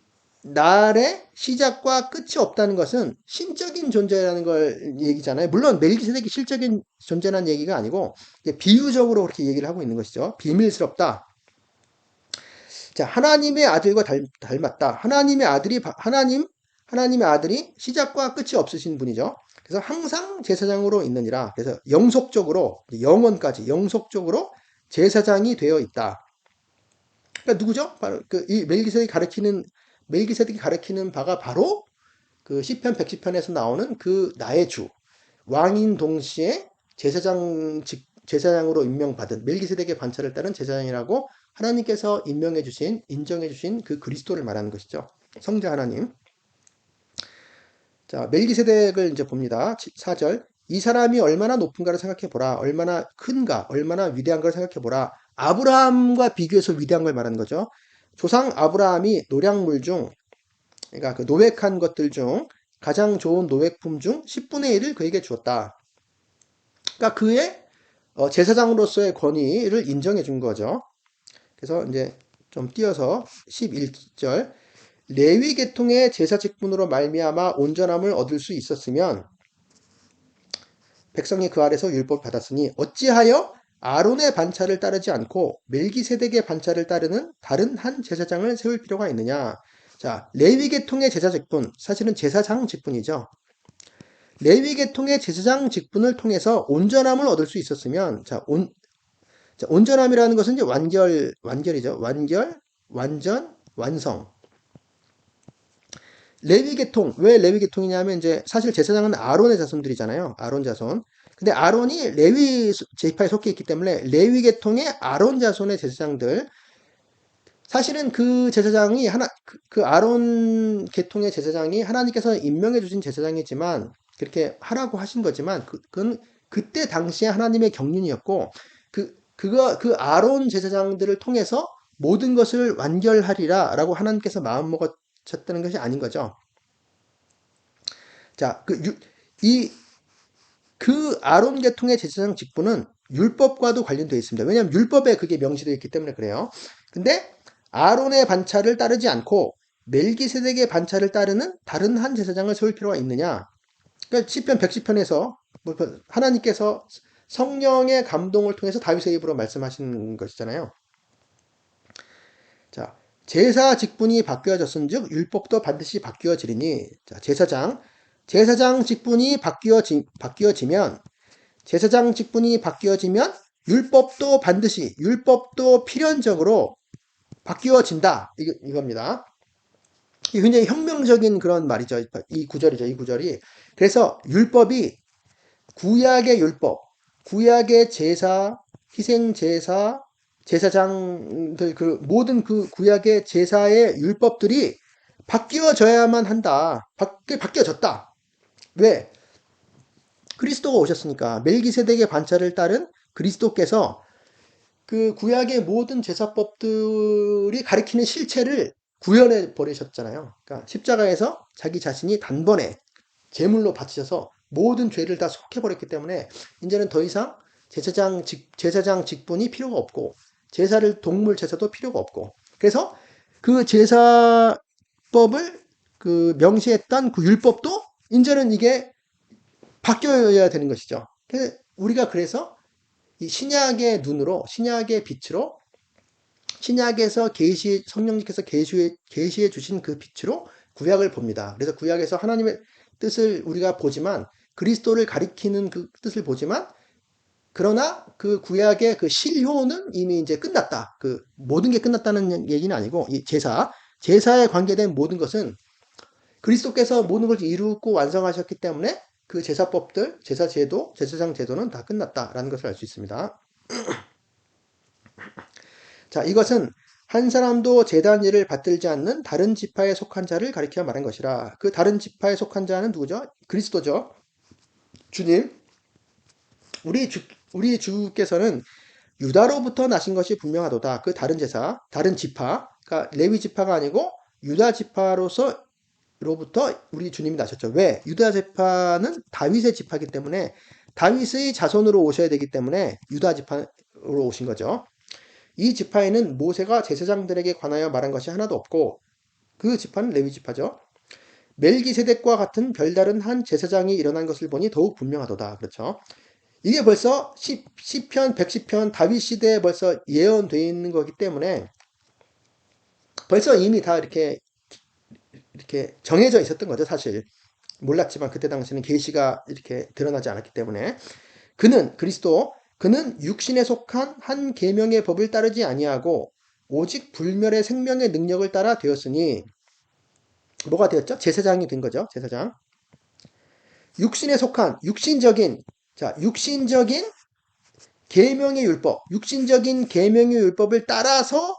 날의 시작과 끝이 없다는 것은 신적인 존재라는 걸 얘기잖아요. 물론 멜기세덱이 실적인 존재라는 얘기가 아니고 비유적으로 그렇게 얘기를 하고 있는 것이죠. 비밀스럽다. 자, 하나님의 아들과 닮았다. 하나님의 아들이 시작과 끝이 없으신 분이죠. 그래서 항상 제사장으로 있느니라. 그래서 영원까지 영속적으로 제사장이 되어 있다. 그러니까 누구죠? 바로 이 멜기세덱이 가리키는 바가 바로 그 시편 110편에서 나오는 그 나의 주 왕인 동시에 제사장으로 임명받은 멜기세덱의 반차를 따른 제사장이라고 하나님께서 인정해 주신 그 그리스도를 말하는 것이죠. 성자 하나님. 자, 멜기세덱을 이제 봅니다. 4절. 이 사람이 얼마나 높은가를 생각해 보라. 얼마나 큰가, 얼마나 위대한가를 생각해 보라. 아브라함과 비교해서 위대한 걸 말하는 거죠. 조상 아브라함이 노략물 중, 그러니까 그 노획한 것들 중 가장 좋은 노획품 중 10분의 1을 그에게 주었다. 그러니까 그의 제사장으로서의 권위를 인정해 준 거죠. 그래서 이제 좀 띄어서 11절. 레위 계통의 제사 직분으로 말미암아 온전함을 얻을 수 있었으면 백성이 그 아래서 율법을 받았으니 어찌하여 아론의 반차를 따르지 않고 멜기세덱의 반차를 따르는 다른 한 제사장을 세울 필요가 있느냐. 자, 레위 계통의 제사 직분, 사실은 제사장 직분이죠. 레위 계통의 제사장 직분을 통해서 온전함을 얻을 수 있었으면 온전함이라는 것은 이제 완결이죠. 완전, 완성. 레위 계통, 왜 레위 계통이냐면 이제 사실 제사장은 아론의 자손들이잖아요. 아론 자손. 근데 아론이 레위 지파에 속해 있기 때문에 레위 계통의 아론 자손의 제사장들 사실은 그 제사장이 그 아론 계통의 제사장이 하나님께서 임명해 주신 제사장이지만 그렇게 하라고 하신 거지만 그건 그때 당시에 하나님의 경륜이었고 그 아론 제사장들을 통해서 모든 것을 완결하리라라고 하나님께서 마음 먹으셨다는 것이 아닌 거죠. 자, 그 아론 계통의 제사장 직분은 율법과도 관련되어 있습니다. 왜냐하면 율법에 그게 명시되어 있기 때문에 그래요. 근데 아론의 반차를 따르지 않고 멜기세덱의 반차를 따르는 다른 한 제사장을 세울 필요가 있느냐? 그러니까 시편 110편에서 하나님께서 성령의 감동을 통해서 다윗의 입으로 말씀하신 것이잖아요. 자, 제사 직분이 바뀌어졌은즉 율법도 반드시 바뀌어지리니. 자, 제사장 직분이 바뀌어지면 제사장 직분이 바뀌어지면 율법도 필연적으로 바뀌어진다. 이겁니다. 이게 굉장히 혁명적인 그런 말이죠. 이 구절이죠. 이 구절이. 그래서 율법이 구약의 율법, 구약의 제사, 희생 제사, 제사장들 그 모든 그 구약의 제사의 율법들이 바뀌어져야만 한다. 바뀌어졌다. 왜? 그리스도가 오셨으니까 멜기세덱의 반차를 따른 그리스도께서 그 구약의 모든 제사법들이 가리키는 실체를 구현해 버리셨잖아요. 그러니까 십자가에서 자기 자신이 단번에 제물로 바치셔서 모든 죄를 다 속해버렸기 때문에 이제는 더 이상 제사장 직분이 필요가 없고 동물 제사도 필요가 없고 그래서 그 제사법을 그 명시했던 그 율법도 이제는 이게 바뀌어야 되는 것이죠. 우리가 그래서 이 신약의 눈으로 신약의 빛으로 신약에서 성령님께서 계시해 주신 그 빛으로 구약을 봅니다. 그래서 구약에서 하나님의 뜻을 우리가 보지만 그리스도를 가리키는 그 뜻을 보지만 그러나 그 구약의 그 실효는 이미 이제 끝났다. 그 모든 게 끝났다는 얘기는 아니고 이 제사에 관계된 모든 것은 그리스도께서 모든 걸 이루고 완성하셨기 때문에 그 제사법들, 제사장 제도는 다 끝났다라는 것을 알 수 있습니다. 자, 이것은 한 사람도 제단 일을 받들지 않는 다른 지파에 속한 자를 가리켜 말한 것이라. 그 다른 지파에 속한 자는 누구죠? 그리스도죠. 주님. 우리 주께서는 유다로부터 나신 것이 분명하도다. 그 다른 지파, 그러니까 레위 지파가 아니고 유다 지파로부터 우리 주님이 나셨죠. 왜? 유다 지파는 다윗의 지파이기 때문에 다윗의 자손으로 오셔야 되기 때문에 유다 지파로 오신 거죠. 이 지파에는 모세가 제사장들에게 관하여 말한 것이 하나도 없고 그 지파는 레위 지파죠. 멜기세덱과 같은 별다른 한 제사장이 일어난 것을 보니 더욱 분명하도다. 그렇죠. 이게 벌써 시편 110편 다윗 시대에 벌써 예언되어 있는 거기 때문에 벌써 이미 다 이렇게 정해져 있었던 거죠. 사실 몰랐지만 그때 당시는 계시가 이렇게 드러나지 않았기 때문에 그는 육신에 속한 한 계명의 법을 따르지 아니하고 오직 불멸의 생명의 능력을 따라 되었으니 뭐가 되었죠? 제사장이 된 거죠. 제사장. 육신에 속한 육신적인 육신적인 계명의 율법을 따라서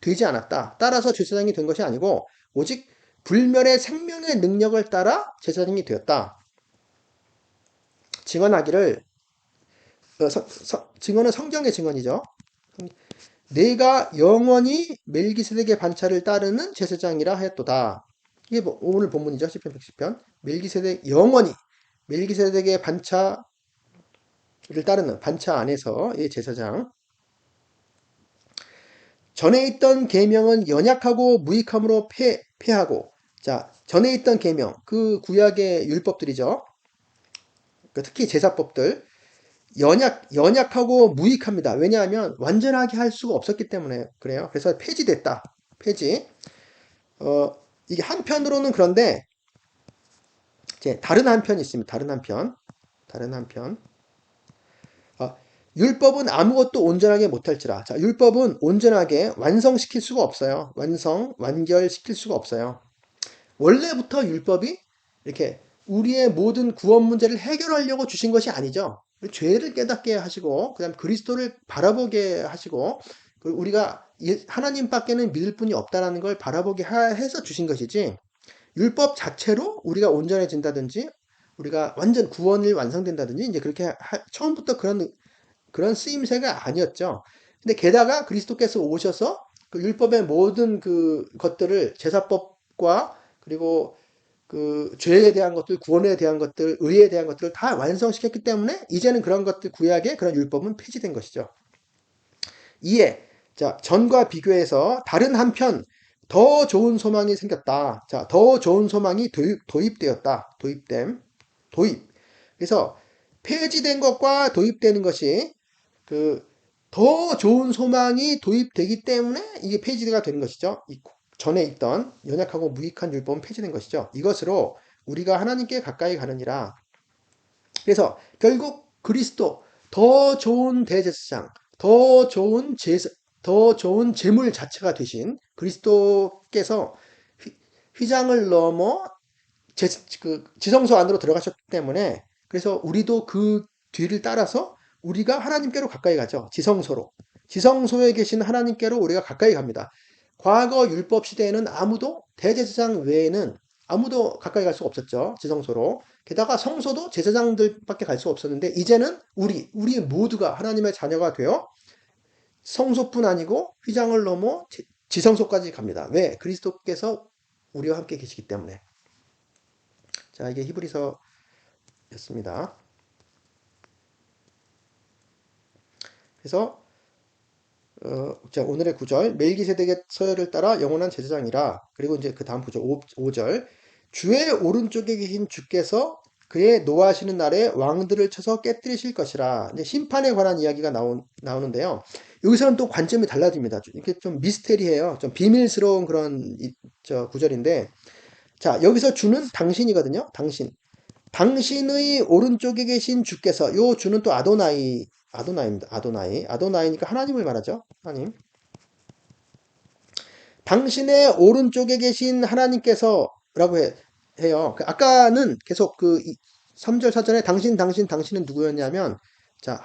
되지 않았다. 따라서 제사장이 된 것이 아니고 오직 불멸의 생명의 능력을 따라 제사장이 되었다. 증언하기를 증언은 성경의 증언이죠. 내가 영원히 멜기세덱의 반차를 따르는 제사장이라 하였도다. 이게 오늘 본문이죠. 시편 110편. 영원히 멜기세덱의 반차를 따르는 반차 안에서의 제사장. 전에 있던 계명은 연약하고 무익함으로 폐하고 자, 전에 있던 계명, 그 구약의 율법들이죠. 특히 제사법들 연약하고 무익합니다. 왜냐하면 완전하게 할 수가 없었기 때문에 그래요. 그래서 폐지됐다. 폐지. 이게 한편으로는 그런데 이제 다른 한편이 있습니다. 다른 한편. 율법은 아무것도 온전하게 못할지라. 자, 율법은 온전하게 완성시킬 수가 없어요. 완결시킬 수가 없어요. 원래부터 율법이 이렇게 우리의 모든 구원 문제를 해결하려고 주신 것이 아니죠. 죄를 깨닫게 하시고, 그 다음 그리스도를 바라보게 하시고, 우리가 하나님 밖에는 믿을 분이 없다라는 걸 바라보게 해서 주신 것이지, 율법 자체로 우리가 온전해진다든지, 우리가 완전 구원이 완성된다든지, 이제 그렇게 처음부터 그런 쓰임새가 아니었죠. 근데 게다가 그리스도께서 오셔서 그 율법의 모든 그 것들을 제사법과 그리고 그 죄에 대한 것들, 구원에 대한 것들, 의에 대한 것들을 다 완성시켰기 때문에 이제는 그런 것들 구약의 그런 율법은 폐지된 것이죠. 이에 자, 전과 비교해서 다른 한편 더 좋은 소망이 생겼다. 자, 더 좋은 소망이 도입되었다. 도입. 그래서 폐지된 것과 도입되는 것이 그 더 좋은 소망이 도입되기 때문에 이게 폐지가 되는 것이죠. 전에 있던 연약하고 무익한 율법은 폐지된 것이죠. 이것으로 우리가 하나님께 가까이 가느니라. 그래서 결국 그리스도 더 좋은 대제사장, 더 좋은 더 좋은 제물 자체가 되신 그리스도께서 휘장을 넘어 지성소 안으로 들어가셨기 때문에 그래서 우리도 그 뒤를 따라서 우리가 하나님께로 가까이 가죠. 지성소로. 지성소에 계신 하나님께로 우리가 가까이 갑니다. 과거 율법 시대에는 아무도 대제사장 외에는 아무도 가까이 갈 수가 없었죠. 지성소로. 게다가 성소도 제사장들밖에 갈 수 없었는데 이제는 우리 모두가 하나님의 자녀가 되어 성소뿐 아니고 휘장을 넘어 지성소까지 갑니다. 왜? 그리스도께서 우리와 함께 계시기 때문에. 자, 이게 히브리서였습니다. 그래서 자, 오늘의 구절 멜기세덱의 서열을 따라 영원한 제사장이라. 그리고 이제 그 다음 구절 5절 주의 오른쪽에 계신 주께서 그의 노하시는 날에 왕들을 쳐서 깨뜨리실 것이라. 이제 심판에 관한 이야기가 나오는데요. 여기서는 또 관점이 달라집니다. 이렇게 좀 미스테리해요. 좀 비밀스러운 그런 구절인데, 자, 여기서 주는 당신이거든요. 당신의 오른쪽에 계신 주께서, 요 주는 또 아도나이입니다. 아도나이니까 하나님을 말하죠. 하나님. 당신의 오른쪽에 계신 하나님께서라고 해요. 아까는 계속 3절 4절에 당신은 누구였냐면, 자,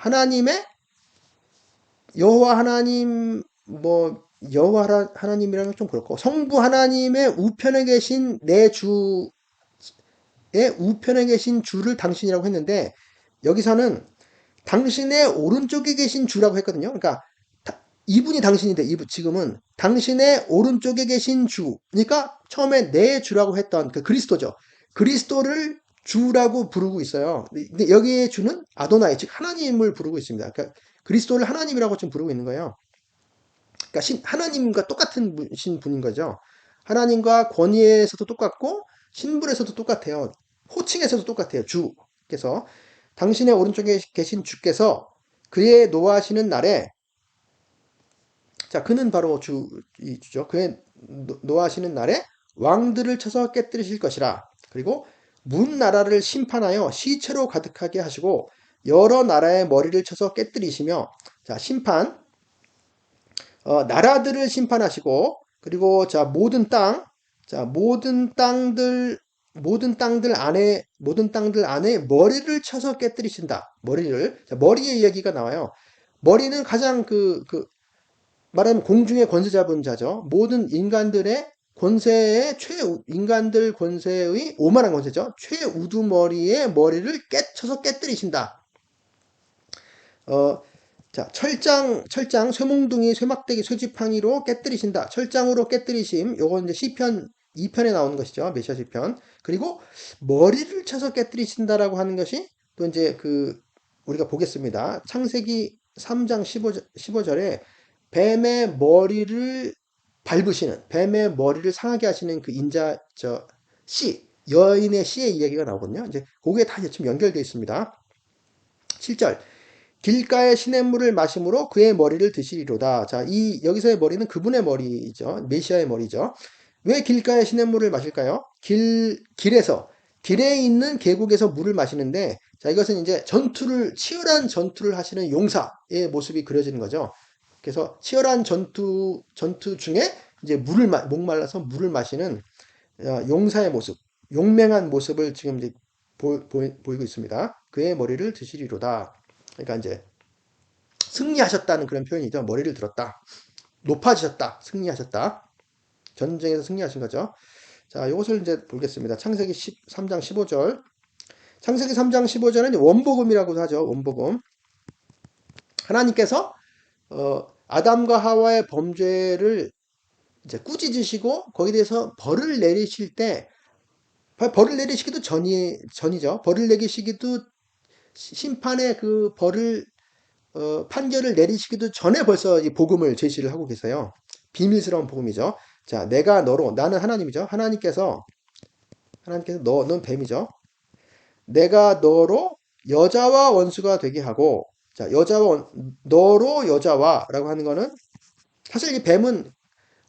여호와 하나님, 여호와 하나님이라면 좀 그렇고, 성부 하나님의 우편에 계신 우편에 계신 주를 당신이라고 했는데, 여기서는 당신의 오른쪽에 계신 주라고 했거든요. 그러니까 이분이 당신인데 지금은 당신의 오른쪽에 계신 주. 그러니까 처음에 내 주라고 했던 그 그리스도죠. 그리스도를 주라고 부르고 있어요. 근데 여기에 주는 아도나이, 즉 하나님을 부르고 있습니다. 그러니까 그리스도를 하나님이라고 지금 부르고 있는 거예요. 그러니까 하나님과 똑같은 분인 거죠. 하나님과 권위에서도 똑같고 신분에서도 똑같아요. 호칭에서도 똑같아요. 주께서 당신의 오른쪽에 계신 주께서 그의 노하시는 날에 자 그는 바로 주죠. 그의 노하시는 날에 왕들을 쳐서 깨뜨리실 것이라. 그리고 문 나라를 심판하여 시체로 가득하게 하시고 여러 나라의 머리를 쳐서 깨뜨리시며 자 심판 나라들을 심판하시고 그리고 자 모든 땅들 안에 머리를 쳐서 깨뜨리신다. 머리의 이야기가 나와요. 머리는 가장 말하면 공중의 권세 잡은 자죠. 모든 인간들 권세의 오만한 권세죠. 최우두머리의 머리를 쳐서 깨뜨리신다. 자, 철장, 쇠몽둥이, 쇠막대기, 쇠지팡이로 깨뜨리신다. 철장으로 깨뜨리심. 요건 이제 시편 2편에 나오는 것이죠. 메시아 시편. 그리고 머리를 쳐서 깨뜨리신다라고 하는 것이 또 이제 우리가 보겠습니다. 창세기 3장 15절에 뱀의 머리를 뱀의 머리를 상하게 하시는 그 여인의 씨의 이야기가 나오거든요. 이제 그게 다 지금 연결되어 있습니다. 7절. 길가의 시냇물을 마심으로 그의 머리를 드시리로다. 자, 여기서의 머리는 그분의 머리죠. 메시아의 머리죠. 왜 길가의 시냇물을 마실까요? 길에 있는 계곡에서 물을 마시는데, 자, 이것은 이제 치열한 전투를 하시는 용사의 모습이 그려지는 거죠. 그래서 치열한 전투 중에 이제 목말라서 물을 마시는 용사의 모습, 용맹한 모습을 지금 이제 보이고 있습니다. 그의 머리를 드시리로다. 그러니까 이제 승리하셨다는 그런 표현이죠. 머리를 들었다. 높아지셨다. 승리하셨다. 전쟁에서 승리하신 거죠. 자, 이것을 이제 보겠습니다. 창세기 3장 15절. 창세기 3장 15절은 원복음이라고 하죠. 원복음. 하나님께서 아담과 하와의 범죄를 이제 꾸짖으시고 거기에 대해서 벌을 내리시기도 전이죠. 벌을 내리시기도 심판의 그 판결을 내리시기도 전에 벌써 이 복음을 제시를 하고 계세요. 비밀스러운 복음이죠. 자, 나는 하나님이죠. 하나님께서 너는 뱀이죠. 내가 너로 여자와 원수가 되게 하고, 자, 너로 여자와라고 하는 거는 사실 이 뱀은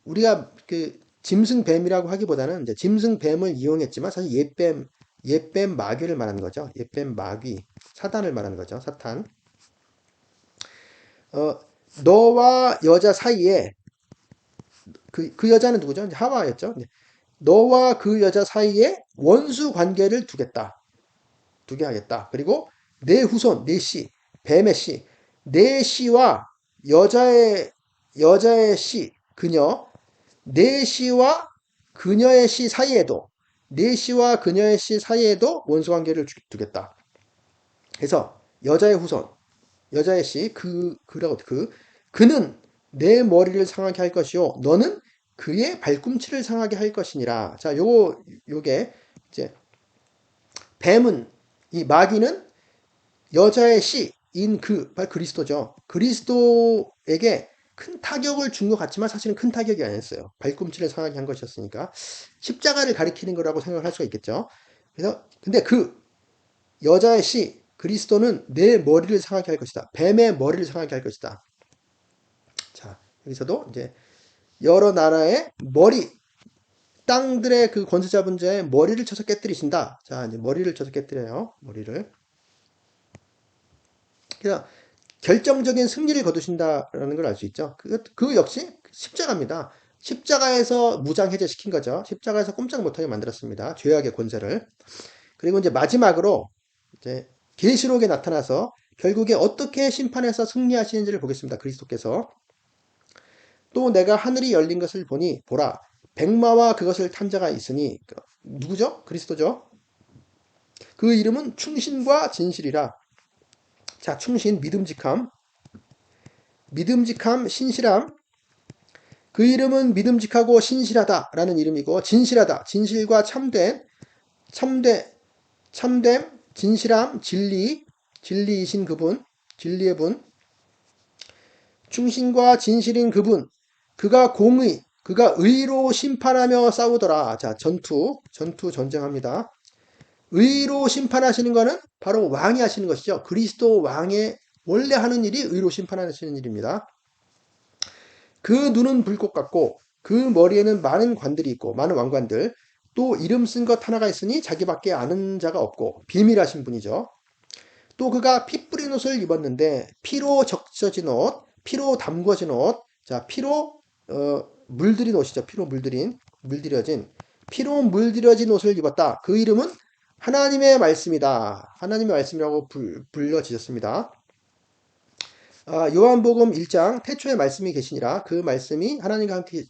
우리가 그 짐승 뱀이라고 하기보다는 이제 짐승 뱀을 이용했지만 사실 옛뱀 마귀를 말하는 거죠. 옛뱀 마귀, 사단을 말하는 거죠. 사탄. 어, 너와 여자 사이에 그 여자는 누구죠? 이제 하와였죠. 너와 그 여자 사이에 원수 관계를 두게 하겠다. 그리고 내 후손, 내 씨, 뱀의 씨, 내 씨와 여자의 씨, 그녀, 내 씨와 그녀의 씨 사이에도, 내 씨와 그녀의 씨 사이에도 원수 관계를 두겠다. 그래서 여자의 후손, 여자의 씨, 그는 내 머리를 상하게 할 것이요. 너는 그의 발꿈치를 상하게 할 것이니라. 자, 요게, 이제, 뱀은, 이 마귀는 여자의 씨인 바로 그리스도죠. 그리스도에게 큰 타격을 준 것 같지만 사실은 큰 타격이 아니었어요. 발꿈치를 상하게 한 것이었으니까. 십자가를 가리키는 거라고 생각을 할 수가 있겠죠. 그래서, 근데 그 여자의 그리스도는 내 머리를 상하게 할 것이다. 뱀의 머리를 상하게 할 것이다. 자, 여기서도 이제 여러 나라의 땅들의 그 권세 잡은 자의 머리를 쳐서 깨뜨리신다. 자, 이제 머리를 쳐서 깨뜨려요. 머리를. 그래서 결정적인 승리를 거두신다라는 걸 알 수 있죠. 그 역시 십자가입니다. 십자가에서 무장해제시킨 거죠. 십자가에서 꼼짝 못하게 만들었습니다. 죄악의 권세를. 그리고 이제 마지막으로 이제 계시록에 나타나서 결국에 어떻게 심판해서 승리하시는지를 보겠습니다. 그리스도께서. 또 내가 하늘이 열린 것을 보니 보라 백마와 그것을 탄 자가 있으니 누구죠? 그리스도죠. 그 이름은 충신과 진실이라. 자, 충신 믿음직함, 신실함. 그 이름은 믿음직하고 신실하다라는 이름이고 진실하다, 진실과 참됨, 진실함, 진리이신 그분, 진리의 분. 충신과 진실인 그분, 그가 의로 심판하며 싸우더라. 자, 전쟁합니다. 의로 심판하시는 것은 바로 왕이 하시는 것이죠. 그리스도 왕의 원래 하는 일이 의로 심판하시는 일입니다. 그 눈은 불꽃 같고 그 머리에는 많은 관들이 있고 많은 왕관들, 또 이름 쓴 것 하나가 있으니 자기밖에 아는 자가 없고 비밀하신 분이죠. 또 그가 피 뿌린 옷을 입었는데 피로 적셔진 옷, 피로 담궈진 옷, 자, 피로 물들인 옷이죠. 피로 물들여진 옷을 입었다. 그 이름은 하나님의 말씀이다. 하나님의 말씀이라고 불러지셨습니다. 요한복음 1장 태초에 말씀이 계시니라. 그 말씀이 하나님과 함께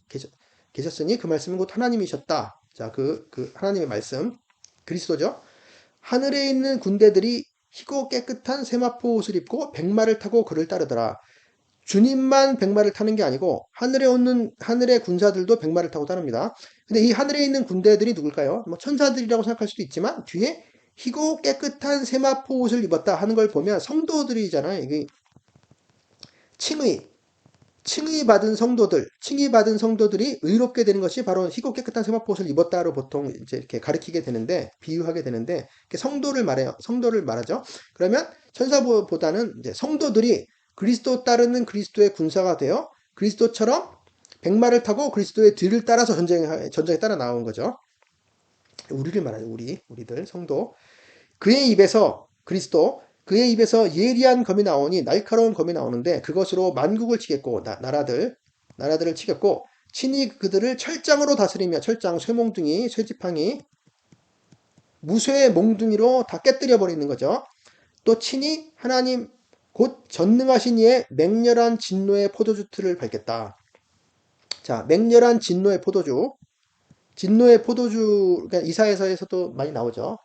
계셨으니 그 말씀은 곧 하나님이셨다. 자, 그 하나님의 말씀, 그리스도죠. 하늘에 있는 군대들이 희고 깨끗한 세마포 옷을 입고 백마를 타고 그를 따르더라. 주님만 백마를 타는 게 아니고 하늘의 군사들도 백마를 타고 따릅니다. 근데 이 하늘에 있는 군대들이 누굴까요? 뭐 천사들이라고 생각할 수도 있지만 뒤에 희고 깨끗한 세마포 옷을 입었다 하는 걸 보면 성도들이잖아요. 이게 칭의 받은 성도들이 의롭게 되는 것이 바로 희고 깨끗한 세마포 옷을 입었다로 보통 이제 이렇게 가리키게 되는데, 비유하게 되는데, 성도를 말하죠. 그러면 천사보다는 이제 성도들이 그리스도 따르는 그리스도의 군사가 되어 그리스도처럼 백마를 타고 그리스도의 뒤를 따라서 전쟁에 따라 나온 거죠. 우리를 말하죠. 우리들, 성도. 그의 입에서 예리한 검이 나오니 날카로운 검이 나오는데 그것으로 만국을 치겠고 나라들을 치겠고 친히 그들을 철장으로 다스리며 철장 쇠몽둥이 쇠지팡이 무쇠의 몽둥이로 다 깨뜨려 버리는 거죠. 또 친히 하나님 곧 전능하신 이의 맹렬한 진노의 포도주 틀을 밟겠다. 자, 맹렬한 진노의 포도주, 그러니까 이사야서에서도 많이 나오죠.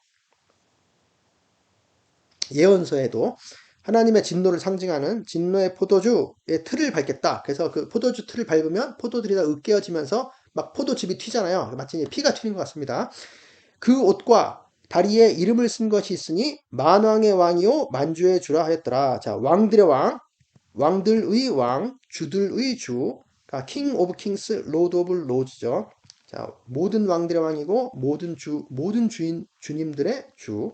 예언서에도 하나님의 진노를 상징하는 진노의 포도주의 틀을 밟겠다. 그래서 그 포도주 틀을 밟으면 포도들이 다 으깨어지면서 막 포도즙이 튀잖아요. 마치 피가 튀는 것 같습니다. 그 옷과 다리에 이름을 쓴 것이 있으니 만왕의 왕이요 만주의 주라 하였더라. 자, 왕들의 왕, 왕들의 왕, 주들의 주, 그러니까 킹 오브 킹스, 로드 오브 로즈죠. 자, 모든 왕들의 왕이고 모든 주님들의 주.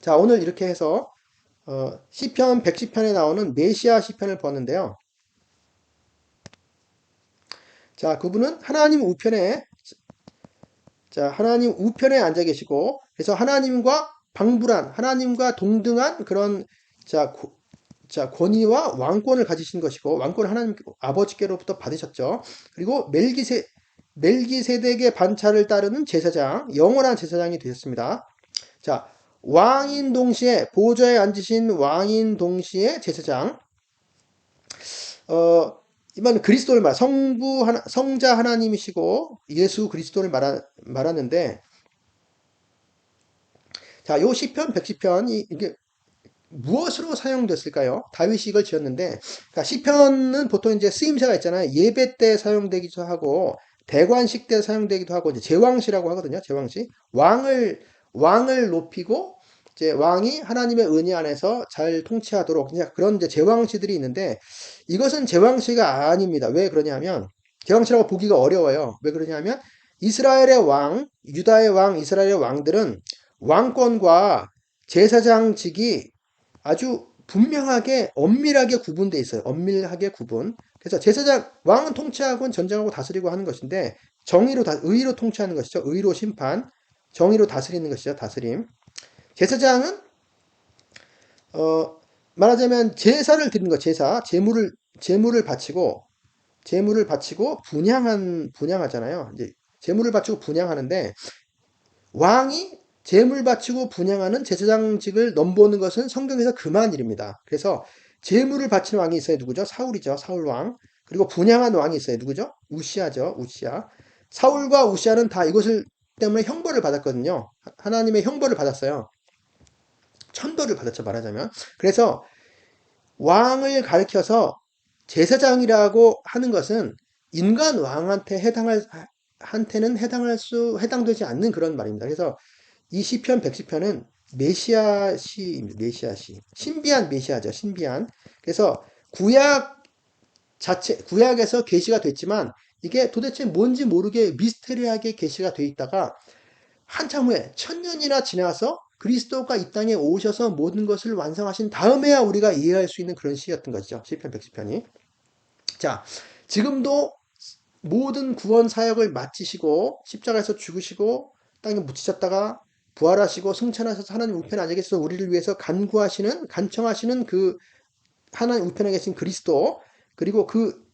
자, 오늘 이렇게 해서 시편 110편에 나오는 메시아 시편을 보았는데요. 자, 그분은 하나님 우편에 하나님 우편에 앉아 계시고, 그래서 하나님과 방불한, 하나님과 동등한 그런 자, 권위와 왕권을 가지신 것이고, 왕권을 하나님 아버지께로부터 받으셨죠. 그리고 멜기세덱의 반차를 따르는 제사장, 영원한 제사장이 되셨습니다. 자, 왕인 동시에 보좌에 앉으신 왕인 동시에 제사장. 이번 그리스도를 성자 하나님이시고 예수 그리스도를 말하는데, 자, 요 시편 110편이 이게 무엇으로 사용됐을까요? 다윗이 이걸 지었는데, 그러니까 시편은 보통 이제 쓰임새가 있잖아요. 예배 때 사용되기도 하고, 대관식 때 사용되기도 하고, 이제 제왕시라고 하거든요. 제왕시. 왕을 높이고, 이제 왕이 하나님의 은혜 안에서 잘 통치하도록, 그런 이제 제왕시들이 있는데, 이것은 제왕시가 아닙니다. 왜 그러냐면, 제왕시라고 보기가 어려워요. 왜 그러냐면, 이스라엘의 왕, 유다의 왕, 이스라엘의 왕들은 왕권과 제사장직이 아주 분명하게 엄밀하게 구분돼 있어요. 엄밀하게 구분. 그래서 제사장 왕은 통치하고 전쟁하고 다스리고 하는 것인데 의로 통치하는 것이죠. 의로 심판, 정의로 다스리는 것이죠. 다스림. 제사장은 말하자면 제사를 드리는 것, 제물을 바치고 분양하잖아요. 이제 제물을 바치고 분양하는데 왕이 제물 바치고 분양하는 제사장직을 넘보는 것은 성경에서 금한 일입니다. 그래서 제물을 바치는 왕이 있어요. 누구죠? 사울이죠. 사울왕. 그리고 분양한 왕이 있어요. 누구죠? 우시아죠. 우시아. 사울과 우시아는 다 이것을 때문에 형벌을 받았거든요. 하나님의 형벌을 받았어요. 천벌을 받았죠. 말하자면. 그래서 왕을 가리켜서 제사장이라고 하는 것은 인간 왕한테 해당되지 않는 그런 말입니다. 그래서 이 시편 110편은 메시아시. 신비한 메시아죠. 신비한. 그래서 구약에서 계시가 됐지만 이게 도대체 뭔지 모르게 미스테리하게 계시가 돼 있다가 한참 후에 천년이나 지나서 그리스도가 이 땅에 오셔서 모든 것을 완성하신 다음에야 우리가 이해할 수 있는 그런 시였던 것이죠. 시편 110편이. 자, 지금도 모든 구원 사역을 마치시고 십자가에서 죽으시고 땅에 묻히셨다가 부활하시고 승천하셔서 하나님 우편에 앉아 계셔서 우리를 위해서 간청하시는 그 하나님 우편에 계신 그리스도, 그리고 그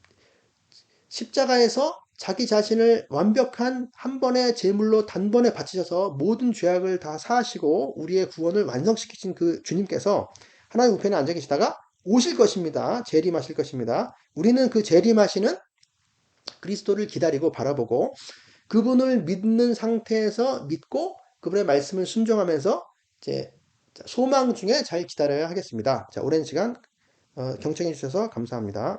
십자가에서 자기 자신을 완벽한 한 번의 제물로 단번에 바치셔서 모든 죄악을 다 사하시고 우리의 구원을 완성시키신 그 주님께서 하나님 우편에 앉아 계시다가 오실 것입니다. 재림하실 것입니다. 우리는 그 재림하시는 그리스도를 기다리고 바라보고 그분을 믿는 상태에서 믿고 그분의 말씀을 순종하면서 이제 소망 중에 잘 기다려야 하겠습니다. 자, 오랜 시간 경청해 주셔서 감사합니다.